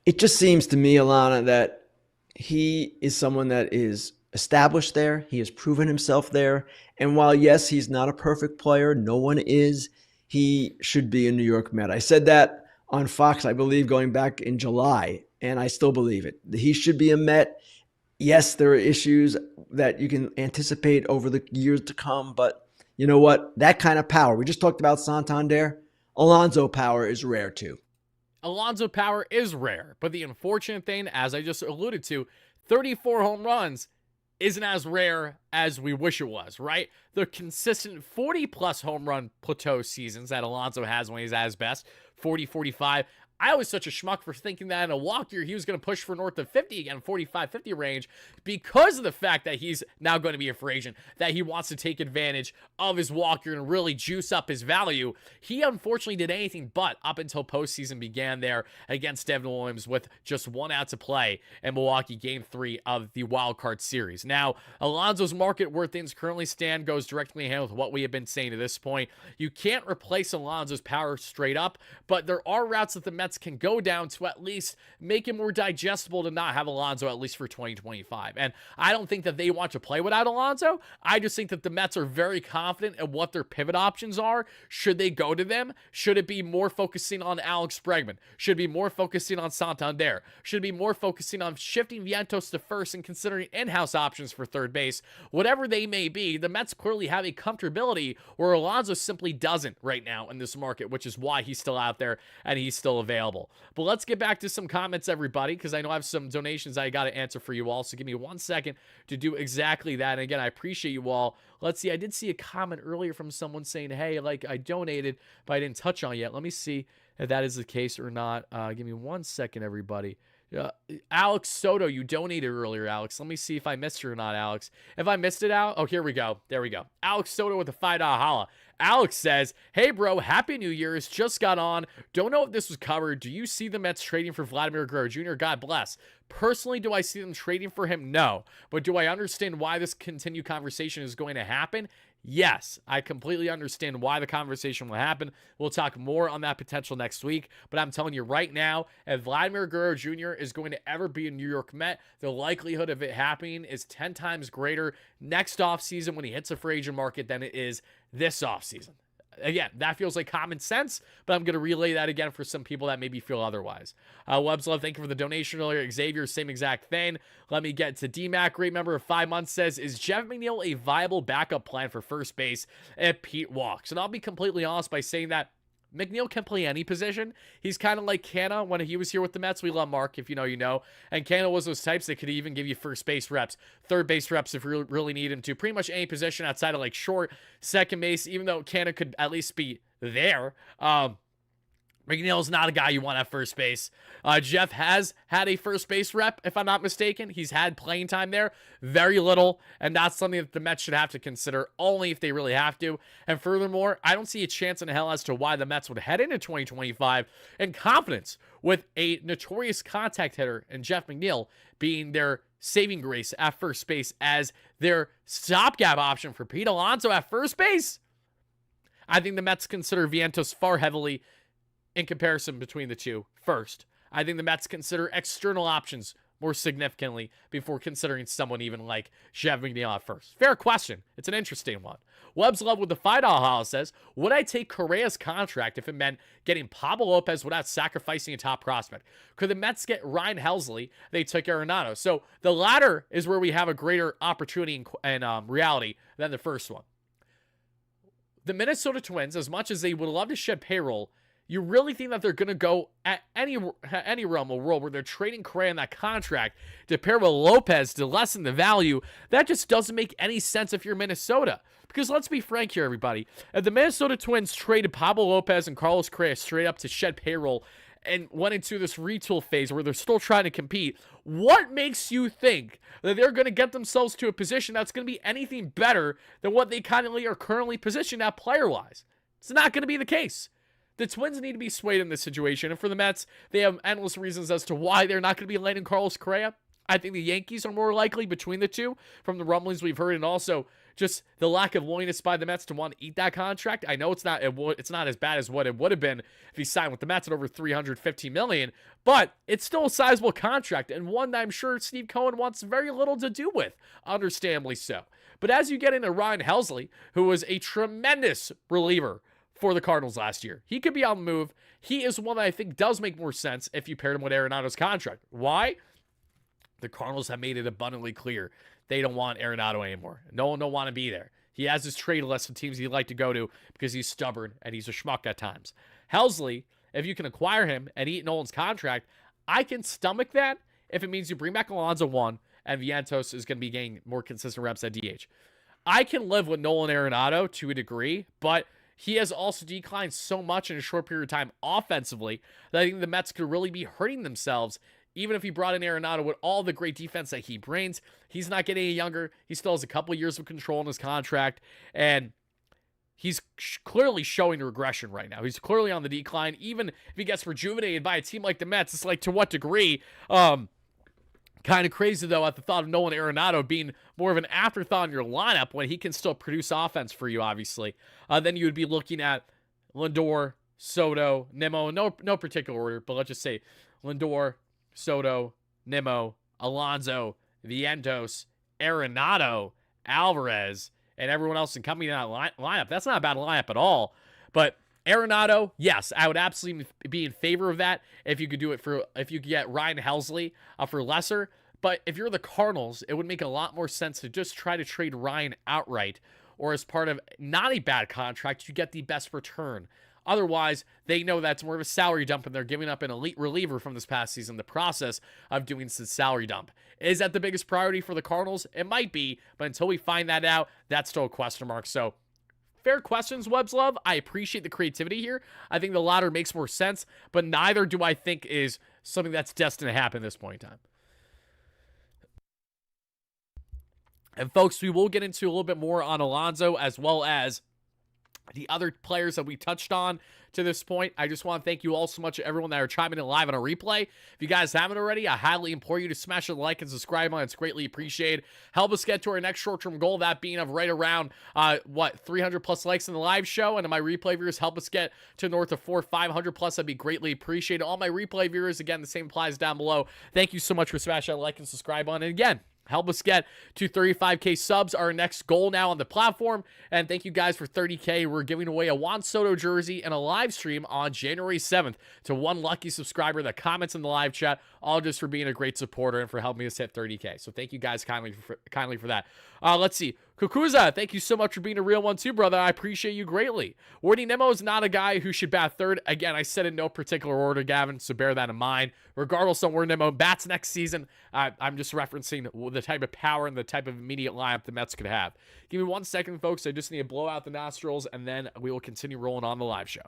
it just seems to me, Alana, that he is someone that is established there. He has proven himself there. And while, yes, he's not a perfect player, no one is, he should be a New York Met. I said that on Fox, I believe, going back in July, and I still believe it. He should be a Met. Yes, there are issues that you can anticipate over the years to come, but you know what? That kind of power, we just talked about Santander, Alonso power is rare too. Alonso power is rare, but the unfortunate thing, as I just alluded to, 34 home runs isn't as rare as we wish it was, right? The consistent 40-plus home run plateau seasons that Alonso has when he's at his best, 40, 45, I was such a schmuck for thinking that in a walk year, he was going to push for north of 50 again, 45, 50 range, because of the fact that he's now going to be a free agent, that he wants to take advantage of his walk year and really juice up his value. He unfortunately did anything but up until postseason began there against Devin Williams with just 1 out to play in Milwaukee Game 3 of the Wild Card Series. Now, Alonso's market where things currently stand goes directly hand with what we have been saying to this point. You can't replace Alonso's power straight up, but there are routes that the Mets can go down to at least make it more digestible to not have Alonso at least for 2025. And I don't think that they want to play without Alonso. I just think that the Mets are very confident in what their pivot options are. Should they go to them? Should it be more focusing on Alex Bregman? Should it be more focusing on Santander? Should it be more focusing on shifting Vientos to first and considering in-house options for third base? Whatever they may be, the Mets clearly have a comfortability where Alonso simply doesn't right now in this market, which is why he's still out there and he's still available. But let's get back to some comments, everybody, because I know I have some donations I got to answer for you all. So give me 1 second to do exactly that. And again, I appreciate you all. Let's see. I did see a comment earlier from someone saying, hey, like I donated, but I didn't touch on it yet. Let me see if that is the case or not. Give me 1 second, everybody. Alex Soto, you donated earlier, Alex. Let me see if I missed it or not, Alex. If I missed it out, oh, here we go. There we go. Alex Soto with a $5 holla. Alex says, hey, bro, Happy New Year's. Just got on. Don't know if this was covered. Do you see the Mets trading for Vladimir Guerrero Jr.? God bless. Personally, do I see them trading for him? No. But do I understand why this continued conversation is going to happen? Yes, I completely understand why the conversation will happen. We'll talk more on that potential next week. But I'm telling you right now, if Vladimir Guerrero Jr. is going to ever be a New York Met, the likelihood of it happening is 10 times greater next offseason when he hits a free agent market than it is this offseason. Again, that feels like common sense, but I'm going to relay that again for some people that maybe feel otherwise. Webs Love, thank you for the donation earlier. Xavier, same exact thing. Let me get to DMAC. Great member of 5 months says, is Jeff McNeil a viable backup plan for first base if Pete walks? And I'll be completely honest by saying that McNeil can play any position. He's kind of like Canna when he was here with the Mets. We love Mark, if you know, you know. And Canna was those types that could even give you first base reps, third base reps if you really need him to. Pretty much any position outside of like short, second base, even though Canna could at least be there. McNeil's not a guy you want at first base. Jeff has had a first base rep, if I'm not mistaken. He's had playing time there, very little, and that's something that the Mets should have to consider only if they really have to. And furthermore, I don't see a chance in hell as to why the Mets would head into 2025 in confidence with a notorious contact hitter and Jeff McNeil being their saving grace at first base as their stopgap option for Pete Alonso at first base. I think the Mets consider Vientos far heavily in comparison between the two first. I think the Mets consider external options more significantly before considering someone even like Jeff McNeil at first. Fair question. It's an interesting one. Webb's Love with the $5 house says, would I take Correa's contract if it meant getting Pablo Lopez without sacrificing a top prospect? Could the Mets get Ryan Helsley? They took Arenado. So the latter is where we have a greater opportunity and reality than the first one. The Minnesota Twins, as much as they would love to shed payroll, you really think that they're going to go at any realm of world where they're trading Correa in that contract to pair with Lopez to lessen the value? That just doesn't make any sense if you're Minnesota. Because let's be frank here, everybody. If the Minnesota Twins traded Pablo Lopez and Carlos Correa straight up to shed payroll and went into this retool phase where they're still trying to compete, what makes you think that they're going to get themselves to a position that's going to be anything better than what they kindly are currently positioned at player-wise? It's not going to be the case. The Twins need to be swayed in this situation, and for the Mets, they have endless reasons as to why they're not going to be landing Carlos Correa. I think the Yankees are more likely between the two from the rumblings we've heard, and also just the lack of willingness by the Mets to want to eat that contract. I know it's not as bad as what it would have been if he signed with the Mets at over $350 million, but it's still a sizable contract, and one that I'm sure Steve Cohen wants very little to do with, understandably so. But as you get into Ryan Helsley, who was a tremendous reliever for the Cardinals last year, he could be on the move. He is one that I think does make more sense if you paired him with Arenado's contract. Why? The Cardinals have made it abundantly clear they don't want Arenado anymore. No one don't want to be there. He has his trade list of teams he'd like to go to because he's stubborn and he's a schmuck at times. Helsley, if you can acquire him and eat Nolan's contract, I can stomach that if it means you bring back Alonso 1 and Vientos is going to be getting more consistent reps at DH. I can live with Nolan Arenado to a degree, but he has also declined so much in a short period of time offensively that I think the Mets could really be hurting themselves. Even if he brought in Arenado with all the great defense that he brings, he's not getting any younger. He still has a couple years of control in his contract, and he's clearly showing regression right now. He's clearly on the decline. Even if he gets rejuvenated by a team like the Mets, it's like, to what degree? Kind of crazy, though, at the thought of Nolan Arenado being more of an afterthought in your lineup when he can still produce offense for you, obviously. Then you would be looking at Lindor, Soto, Nimmo, no particular order, but let's just say Lindor, Soto, Nimmo, Alonso, Vientos, Arenado, Alvarez, and everyone else in coming in that lineup. That's not a bad lineup at all. But Arenado, yes, I would absolutely be in favor of that if you could do it if you could get Ryan Helsley for lesser. But if you're the Cardinals, it would make a lot more sense to just try to trade Ryan outright, or as part of not a bad contract, you get the best return. Otherwise, they know that's more of a salary dump, and they're giving up an elite reliever from this past season in the process of doing some salary dump. Is that the biggest priority for the Cardinals? It might be, but until we find that out, that's still a question mark. So, fair questions, Webb's Love. I appreciate the creativity here. I think the latter makes more sense, but neither do I think is something that's destined to happen at this point in time. And folks, we will get into a little bit more on Alonso as well as the other players that we touched on to this point. I just want to thank you all so much, everyone that are chiming in live on a replay. If you guys haven't already, I highly implore you to smash the like and subscribe button. It's greatly appreciated. Help us get to our next short-term goal, that being of right around 300 plus likes in the live show, and my replay viewers help us get to north of 500 plus. That'd be greatly appreciated. All my replay viewers, again, the same applies down below. Thank you so much for smashing that like and subscribe button. And again, help us get to 35K subs, our next goal now on the platform. And thank you guys for 30K. We're giving away a Juan Soto jersey and a live stream on January 7th to one lucky subscriber that comments in the live chat, all just for being a great supporter and for helping us hit 30K. So thank you guys kindly for that. Let's see. Kukuza, thank you so much for being a real one too, brother. I appreciate you greatly. WardyNYM is not a guy who should bat third. Again, I said in no particular order, Gavin, so bear that in mind. Regardless of where WardyNYM bats next season, I'm just referencing the type of power and the type of immediate lineup the Mets could have. Give me 1 second, folks. I just need to blow out the nostrils, and then we will continue rolling on the live show.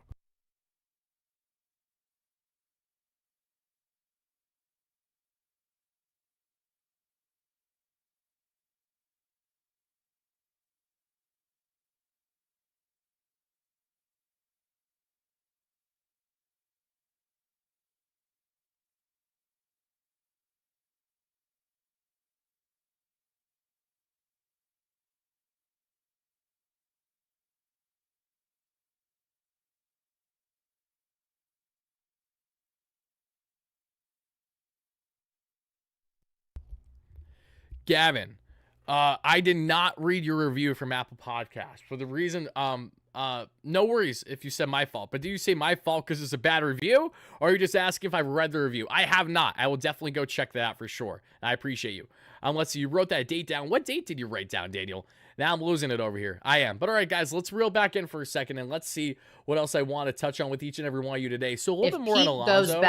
Gavin, I did not read your review from Apple Podcasts for the reason, no worries if you said my fault, but do you say my fault because it's a bad review, or are you just asking if I read the review? I have not. I will definitely go check that out for sure. I appreciate you. Unless you wrote that date down. What date did you write down, Daniel? Now I'm losing it over here. I am. But all right, guys, let's reel back in for a second and let's see what else I want to touch on with each and every one of you today. So a little bit more on Alonso.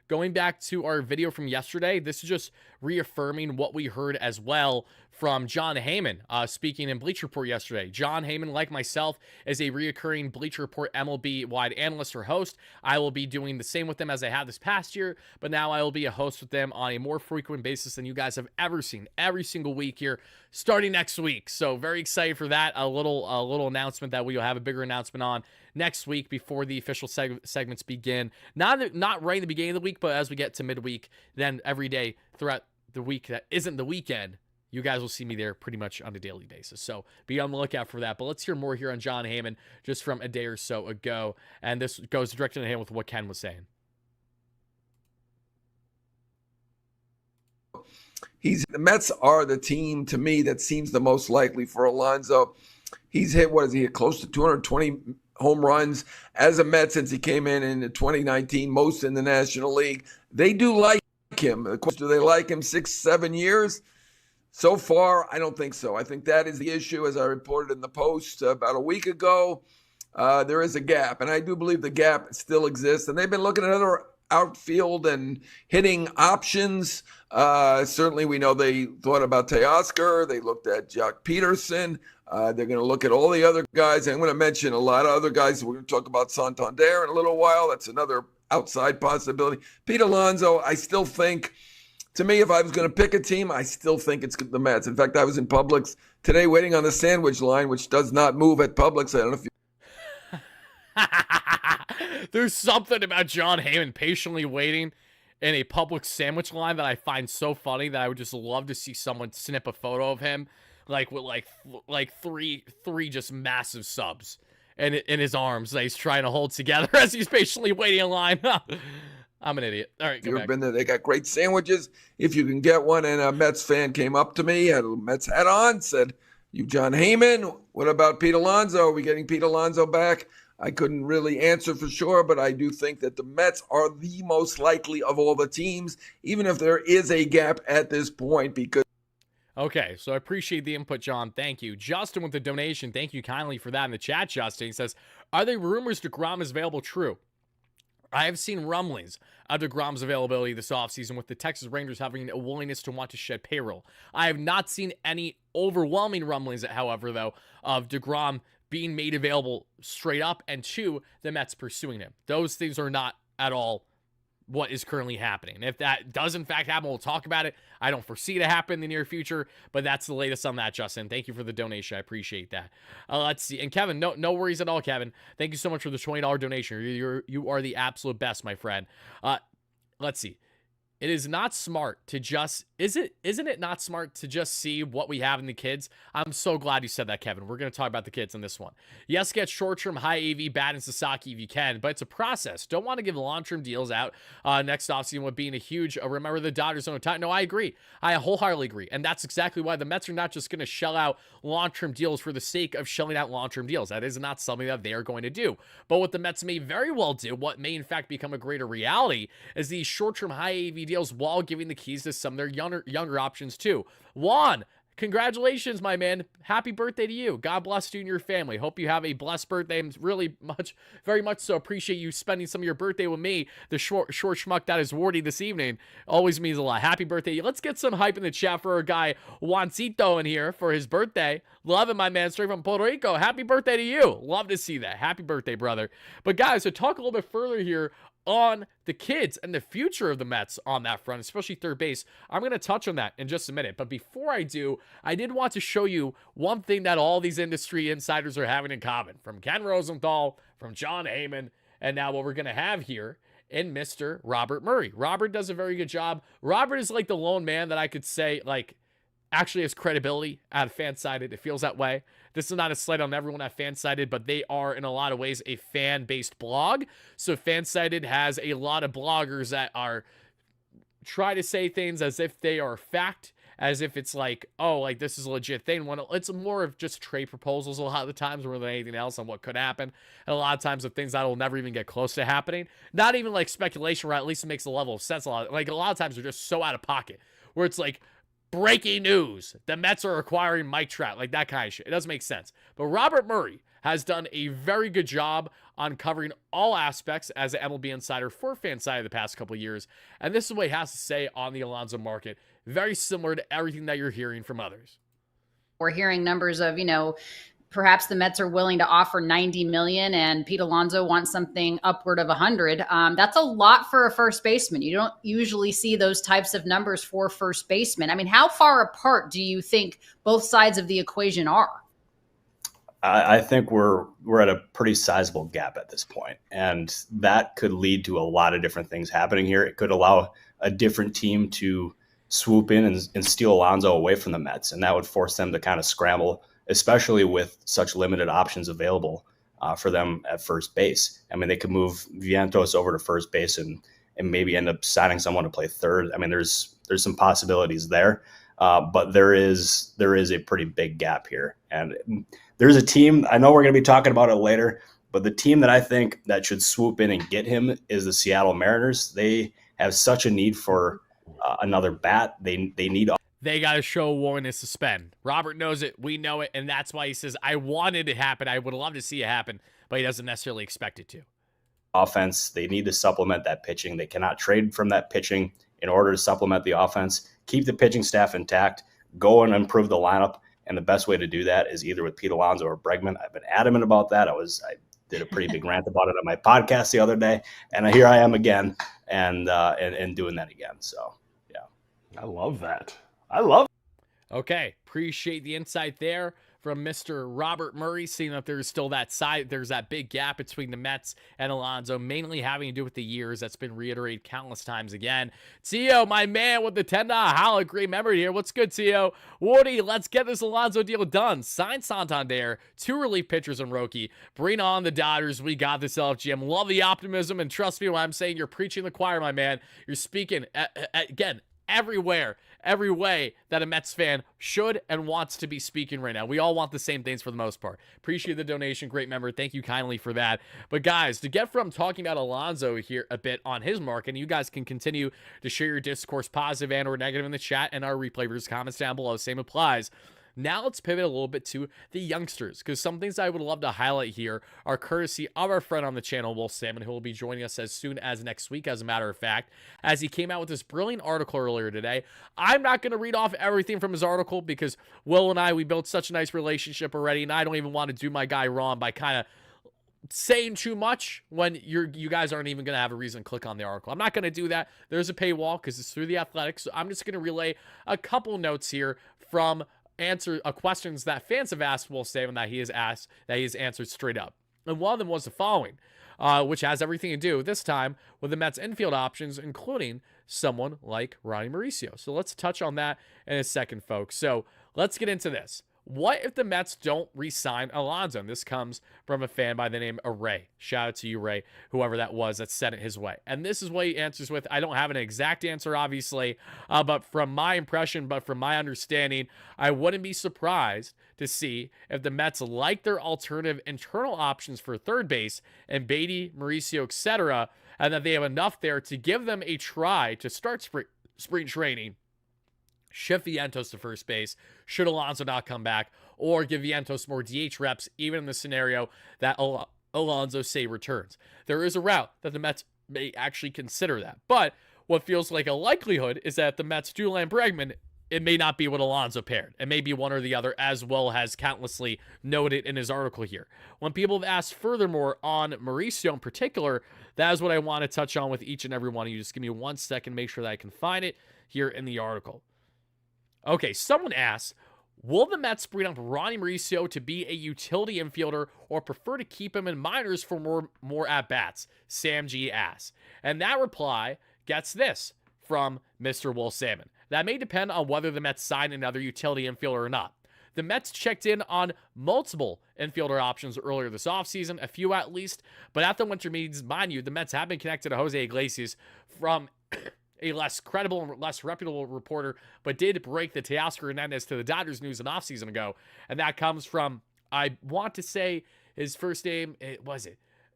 Going back to our video from yesterday, this is just reaffirming what we heard as well from Jon Heyman, speaking in Bleacher Report yesterday. Jon Heyman, like myself, is a reoccurring Bleacher Report MLB-wide analyst or host. I will be doing the same with them as I have this past year, but now I will be a host with them on a more frequent basis than you guys have ever seen every single week here, starting next week. So very excited for that. A little announcement that we will have a bigger announcement on next week before the official segments begin. Not right in the beginning of the week, but as we get to midweek, then every day throughout the week that isn't the weekend, you guys will see me there pretty much on a daily basis. So be on the lookout for that. But let's hear more here on Jon Heyman just from a day or so ago. And this goes directly to him with what Ken was saying. The Mets are the team to me that seems the most likely for Alonso. He's hit, what is he, close to 220 home runs as a Met since he came in 2019, most in the National League. They do like him. Of course, do they like him 6-7 years? So far, I don't think so. I think that is the issue, as I reported in the Post about a week ago. There is a gap, and I do believe the gap still exists. And they've been looking at other outfield and hitting options. Certainly, we know they thought about Teoscar. They looked at Jock Peterson. They're going to look at all the other guys. And I'm going to mention a lot of other guys. We're going to talk about Santander in a little while. That's another outside possibility. Pete Alonso, I still think, to me, if I was going to pick a team, I still think it's the Mets. In fact, I was in Publix today waiting on the sandwich line, which does not move at Publix. I don't know if you... There's something about Jon Heyman patiently waiting in a Publix sandwich line that I find so funny that I would just love to see someone snip a photo of him, like with like three just massive subs in his arms that he's trying to hold together as he's patiently waiting in line. I'm an idiot. All right, go back. You've been there. They got great sandwiches if you can get one. And a Mets fan came up to me, had a Mets hat on, said, "You Jon Heyman? What about Pete Alonso? Are we getting Pete Alonso back?" I couldn't really answer for sure, but I do think that the Mets are the most likely of all the teams, even if there is a gap at this point, because... Okay, so I appreciate the input, John. Thank you. Justin with the donation. Thank you kindly for that in the chat, Justin. He says, are there rumors DeGrom is available? True. I have seen rumblings of DeGrom's availability this offseason with the Texas Rangers having a willingness to want to shed payroll. I have not seen any overwhelming rumblings, however, though, of DeGrom being made available straight up, and two, the Mets pursuing him. Those things are not at all what is currently happening. And if that does in fact happen, we'll talk about it. I don't foresee it to happen in the near future, but that's the latest on that, Justin. Thank you for the donation. I appreciate that. Let's see. And Kevin, no worries at all, Kevin. Thank you so much for the $20 donation. You are the absolute best, my friend. Let's see. It is not smart to just, isn't it not smart to just see what we have in the kids? I'm so glad you said that, Kevin. We're going to talk about the kids in this one. Yes, get short-term high AV bat in Sasaki if you can, but it's a process. Don't want to give long-term deals out next offseason with being a huge, remember the Dodgers don't time. No, I agree. I wholeheartedly agree. And that's exactly why the Mets are not just going to shell out long-term deals for the sake of shelling out long-term deals. That is not something that they are going to do. But what the Mets may very well do, what may in fact become a greater reality, is these short-term high AV deals while giving the keys to some of their younger options too. Juan, congratulations, my man. Happy birthday to you. God bless you and your family. Hope you have a blessed birthday. I'm very much so appreciate you spending some of your birthday with me, the short schmuck that is Wardy this evening. Always means a lot. Happy birthday. Let's get some hype in the chat for our guy Juancito in here for his birthday. Love it, my man. Straight from Puerto Rico. Happy birthday to you. Love to see that. Happy birthday, brother. But guys, to talk a little bit further here on the kids and the future of the Mets on that front, especially third base. I'm going to touch on that in just a minute. But before I do, I did want to show you one thing that all these industry insiders are having in common. From Ken Rosenthal, from Jon Heyman, and now what we're going to have here in Mr. Robert Murray. Robert does a very good job. Robert is like the lone man that I could say, like, actually has credibility at Fansided. It feels that way. This is not a slight on everyone at Fansided, but they are in a lot of ways a fan-based blog. So Fansided has a lot of bloggers that are try to say things as if they are fact, as if it's like, oh, like this is a legit thing, when it's more of just trade proposals a lot of the times more than anything else on what could happen. And a lot of times of things that will never even get close to happening. Not even like speculation, right? At least it makes a level of sense. A lot of times they're just so out of pocket where it's like, breaking news, the Mets are acquiring Mike Trout, like that kind of shit. It doesn't make sense. But Robert Murray has done a very good job on covering all aspects as an MLB insider for FanSided the past couple of years. And this is what he has to say on the Alonso market. Very similar to everything that you're hearing from others. We're hearing numbers of, perhaps the Mets are willing to offer 90 million and Pete Alonso wants something upward of 100. That's a lot for a first baseman. You don't usually see those types of numbers for first baseman. I mean, how far apart do you think both sides of the equation are? I think we're at a pretty sizable gap at this point, and that could lead to a lot of different things happening here. It could allow a different team to swoop in and steal Alonso away from the Mets, and that would force them to kind of scramble, especially with such limited options available for them at first base. I mean, they could move Vientos over to first base and maybe end up signing someone to play third. I mean, there's some possibilities there, but there is a pretty big gap here. And there's a team, I know we're going to be talking about it later, but the team that I think that should swoop in and get him is the Seattle Mariners. They have such a need for another bat. They need. They got to show willingness to spend. Robert knows it. We know it. And that's why he says, I wanted it to happen. I would love to see it happen, but he doesn't necessarily expect it to. Offense, they need to supplement that pitching. They cannot trade from that pitching in order to supplement the offense. Keep the pitching staff intact. Go and improve the lineup. And the best way to do that is either with Pete Alonso or Bregman. I've been adamant about that. I did a pretty big rant about it on my podcast the other day. And here I am again and doing that again. So, yeah. I love that. I love it. Okay. Appreciate the insight there from Mr. Robert Murray, seeing that there's still there's that big gap between the Mets and Alonso, mainly having to do with the years. That's been reiterated countless times again. Tio, my man with the $10 holla, great memory here. What's good, Tio? Wardy, let's get this Alonso deal done. Sign Santander, 2 relief pitchers and Roki. Bring on the Dodgers. We got this, LFGM. Love the optimism, and trust me when I'm saying you're preaching the choir, my man. You're speaking, again, everywhere, every way that a Mets fan should and wants to be speaking right now. We all want the same things for the most part. Appreciate the donation. Great member. Thank you kindly for that. But guys, to get from talking about Alonso here a bit on his mark, and you guys can continue to share your discourse, positive and or negative, in the chat and our replay versus comments down below. Same applies. Now let's pivot a little bit to the youngsters, because some things I would love to highlight here are courtesy of our friend on the channel, Will Salmon, who will be joining us as soon as next week, as a matter of fact, as he came out with this brilliant article earlier today. I'm not going to read off everything from his article because Will and we built such a nice relationship already, and I don't even want to do my guy wrong by kind of saying too much when you guys aren't even going to have a reason to click on the article. I'm not going to do that. There's a paywall because it's through The Athletic, so I'm just going to relay a couple notes here from questions that fans have asked Will Saban that he has answered straight up. And one of them was the following, which has everything to do this time with the Mets infield options, including someone like Ronnie Mauricio. So let's touch on that in a second, folks. So let's get into this. What if the Mets don't re-sign Alonso? And this comes from a fan by the name of Ray. Shout out to you, Ray, whoever that was that sent it his way. And this is what he answers with. I don't have an exact answer, obviously, but from my impression, but from my understanding, I wouldn't be surprised to see if the Mets like their alternative internal options for third base and Beatty, Mauricio, etc., and that they have enough there to give them a try to start spring training. Shift Vientos to first base, should Alonso not come back, or give Vientos more DH reps, even in the scenario that Alonso, say, returns. There is a route that the Mets may actually consider that. But what feels like a likelihood is that the Mets do land Bregman, it may not be with Alonso paired. It may be one or the other, as Will has countlessly noted in his article here. When people have asked furthermore on Mauricio in particular, that is what I want to touch on with each and every one of you. Just give me 1 second, make sure that I can find it here in the article. Okay, someone asks, will the Mets bring up Ronnie Mauricio to be a utility infielder or prefer to keep him in minors for more at-bats? Sam G asks. And that reply gets this from Mr. Will Salmon. That may depend on whether the Mets sign another utility infielder or not. The Mets checked in on multiple infielder options earlier this offseason, a few at least, but at the winter meetings, mind you, the Mets have been connected to Jose Iglesias from a less credible and less reputable reporter, but did break the Teoscar Hernandez to the Dodgers news an offseason ago. And that comes from, I want to say his first name,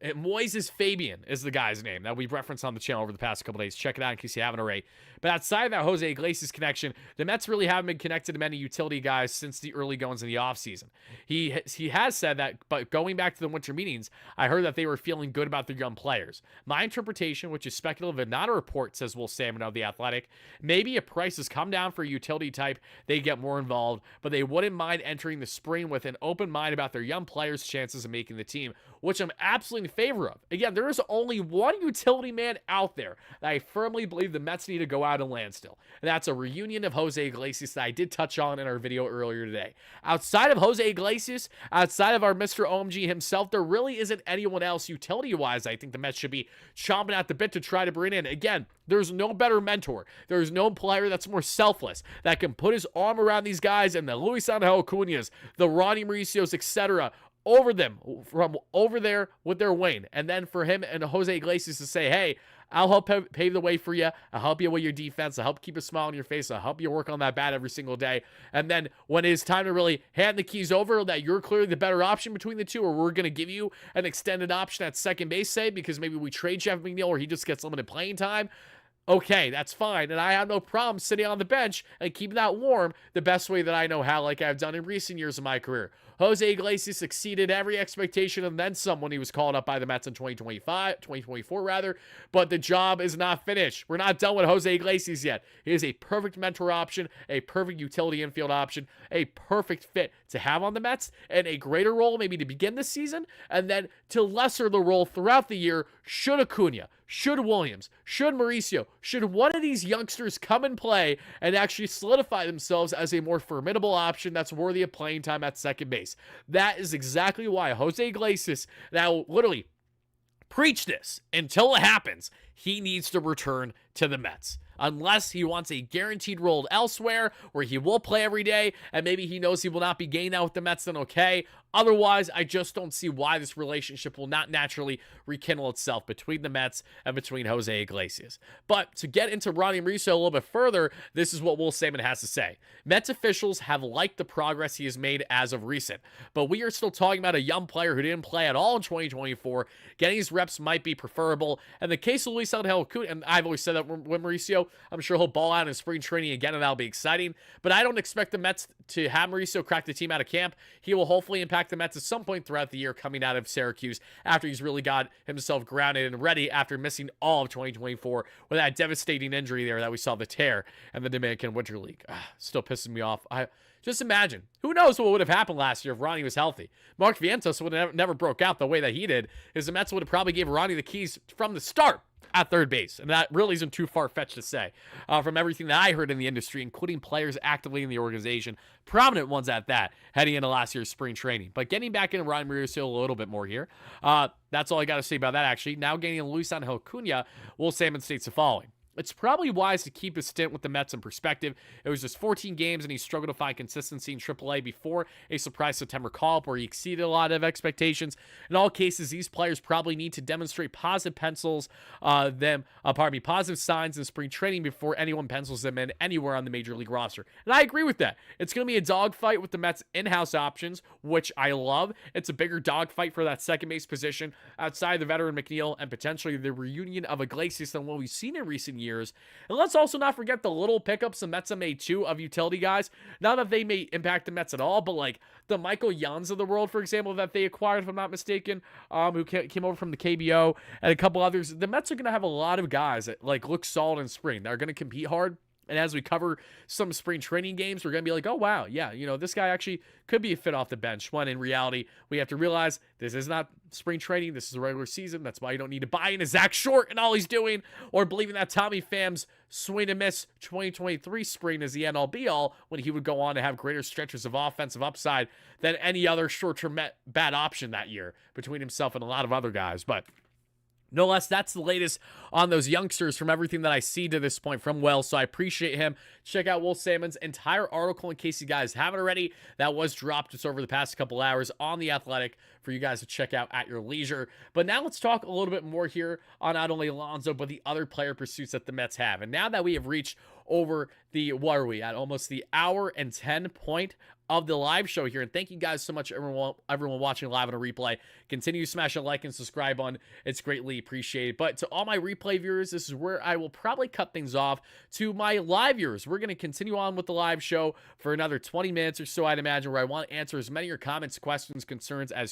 Moises Fabian is the guy's name that we've referenced on the channel over the past couple days. Check it out in case you haven't already. But outside of that Jose Iglesias connection, the Mets really haven't been connected to many utility guys since the early goings in the offseason. He has said that, but going back to the winter meetings, I heard that they were feeling good about their young players. My interpretation, which is speculative and not a report, says Will Salmon of The Athletic, maybe if prices come down for a utility type, they get more involved, but they wouldn't mind entering the spring with an open mind about their young players' chances of making the team, which I'm absolutely in favor of. Again, there is only one utility man out there that I firmly believe the Mets need to go out and land still, and that's a reunion of Jose Iglesias that I did touch on in our video earlier today. Outside of Jose Iglesias, outside of our Mr. OMG himself, there really isn't anyone else utility-wise I think the Mets should be chomping at the bit to try to bring in. Again, there's no better mentor. There's no player that's more selfless that can put his arm around these guys and the Luis Angel Acuñas, the Ronnie Mauricios, etc., over them, from over there with their wing. And then for him and Jose Iglesias to say, hey, I'll help pave the way for you. I'll help you with your defense. I'll help keep a smile on your face. I'll help you work on that bat every single day. And then when it's time to really hand the keys over, that you're clearly the better option between the two, or we're going to give you an extended option at second base, say, because maybe we trade Jeff McNeil or he just gets limited playing time. Okay, that's fine, and I have no problem sitting on the bench and keeping that warm the best way that I know how, like I've done in recent years of my career. Jose Iglesias exceeded every expectation and then some when he was called up by the Mets in 2024 rather, but the job is not finished. We're not done with Jose Iglesias yet. He is a perfect mentor option, a perfect utility infield option, a perfect fit to have on the Mets, and a greater role maybe to begin the season, and then to lesser the role throughout the year should Acuna, should Williams, should Mauricio, should one of these youngsters come and play and actually solidify themselves as a more formidable option that's worthy of playing time at second base. That is exactly why Jose Iglesias, now literally preach this until it happens, he needs to return to the Mets. Unless he wants a guaranteed role elsewhere where he will play every day and maybe he knows he will not be getting out with the Mets, then okay. Otherwise, I just don't see why this relationship will not naturally rekindle itself between the Mets and between Jose Iglesias. But to get into Ronnie Mauricio a little bit further, this is what Will Salmon has to say. Mets officials have liked the progress he has made as of recent, but we are still talking about a young player who didn't play at all in 2024. Getting his reps might be preferable. And the case of Luis Angel Acuña, and I've always said that with Mauricio, I'm sure he'll ball out in spring training again, and that'll be exciting. But I don't expect the Mets to have Mauricio crack the team out of camp. He will hopefully impact the Mets at some point throughout the year coming out of Syracuse after he's really got himself grounded and ready after missing all of 2024 with that devastating injury there that we saw, the tear in the Dominican Winter League. Still pisses me off. Just imagine. Who knows what would have happened last year if Ronnie was healthy? Mark Vientos would have never broke out the way that he did, because the Mets would have probably gave Ronnie the keys from the start at third base. And that really isn't too far-fetched to say. From everything that I heard in the industry, including players actively in the organization, prominent ones at that, heading into last year's spring training. But getting back into Ronnie Mauricio a little bit more here, that's all I got to say about that, actually. Now getting Luis Angel Acuña, Will Salmon states the following. It's probably wise to keep his stint with the Mets in perspective. It was just 14 games, and he struggled to find consistency in AAA before a surprise September call-up where he exceeded a lot of expectations. In all cases, these players probably need to demonstrate positive positive signs in spring training before anyone pencils them in anywhere on the Major League roster. And I agree with that. It's going to be a dogfight with the Mets' in-house options, which I love. It's a bigger dogfight for that second base position outside the veteran McNeil and potentially the reunion of Iglesias than what we've seen in recent years. And let's also not forget the little pickups the Mets have made too of utility guys. Not that they may impact the Mets at all, but like the Michael Yans of the world, for example, that they acquired, if I'm not mistaken, who came over from the KBO, and a couple others. The Mets are going to have a lot of guys that like look solid in spring. They're going to compete hard. And as we cover some spring training games, we're going to be like, oh, wow, yeah, this guy actually could be a fit off the bench. When in reality, we have to realize this is not spring training. This is a regular season. That's why you don't need to buy into Zach Short and all he's doing, or believing that Tommy Pham's swing and miss 2023 spring is the end-all be-all, when he would go on to have greater stretches of offensive upside than any other short-term bat option that year between himself and a lot of other guys. But No less, that's the latest on those youngsters from everything that I see to this point from Wells. So I appreciate him. Check out Will Salmon's entire article in case you guys haven't already. That was dropped just over the past couple hours on The Athletic for you guys to check out at your leisure. But now let's talk a little bit more here on not only Alonso, but the other player pursuits that the Mets have. And now that we have reached over the, what are we at, almost the hour and 10 point of the live show here. And thank you guys so much, everyone watching live on a replay. Continue to smash a like and subscribe button. It's greatly appreciated. But to all my replay viewers, this is where I will probably cut things off. To my live viewers, we're going to continue on with the live show for another 20 minutes or so, I'd imagine, where I want to answer as many of your comments, questions, concerns as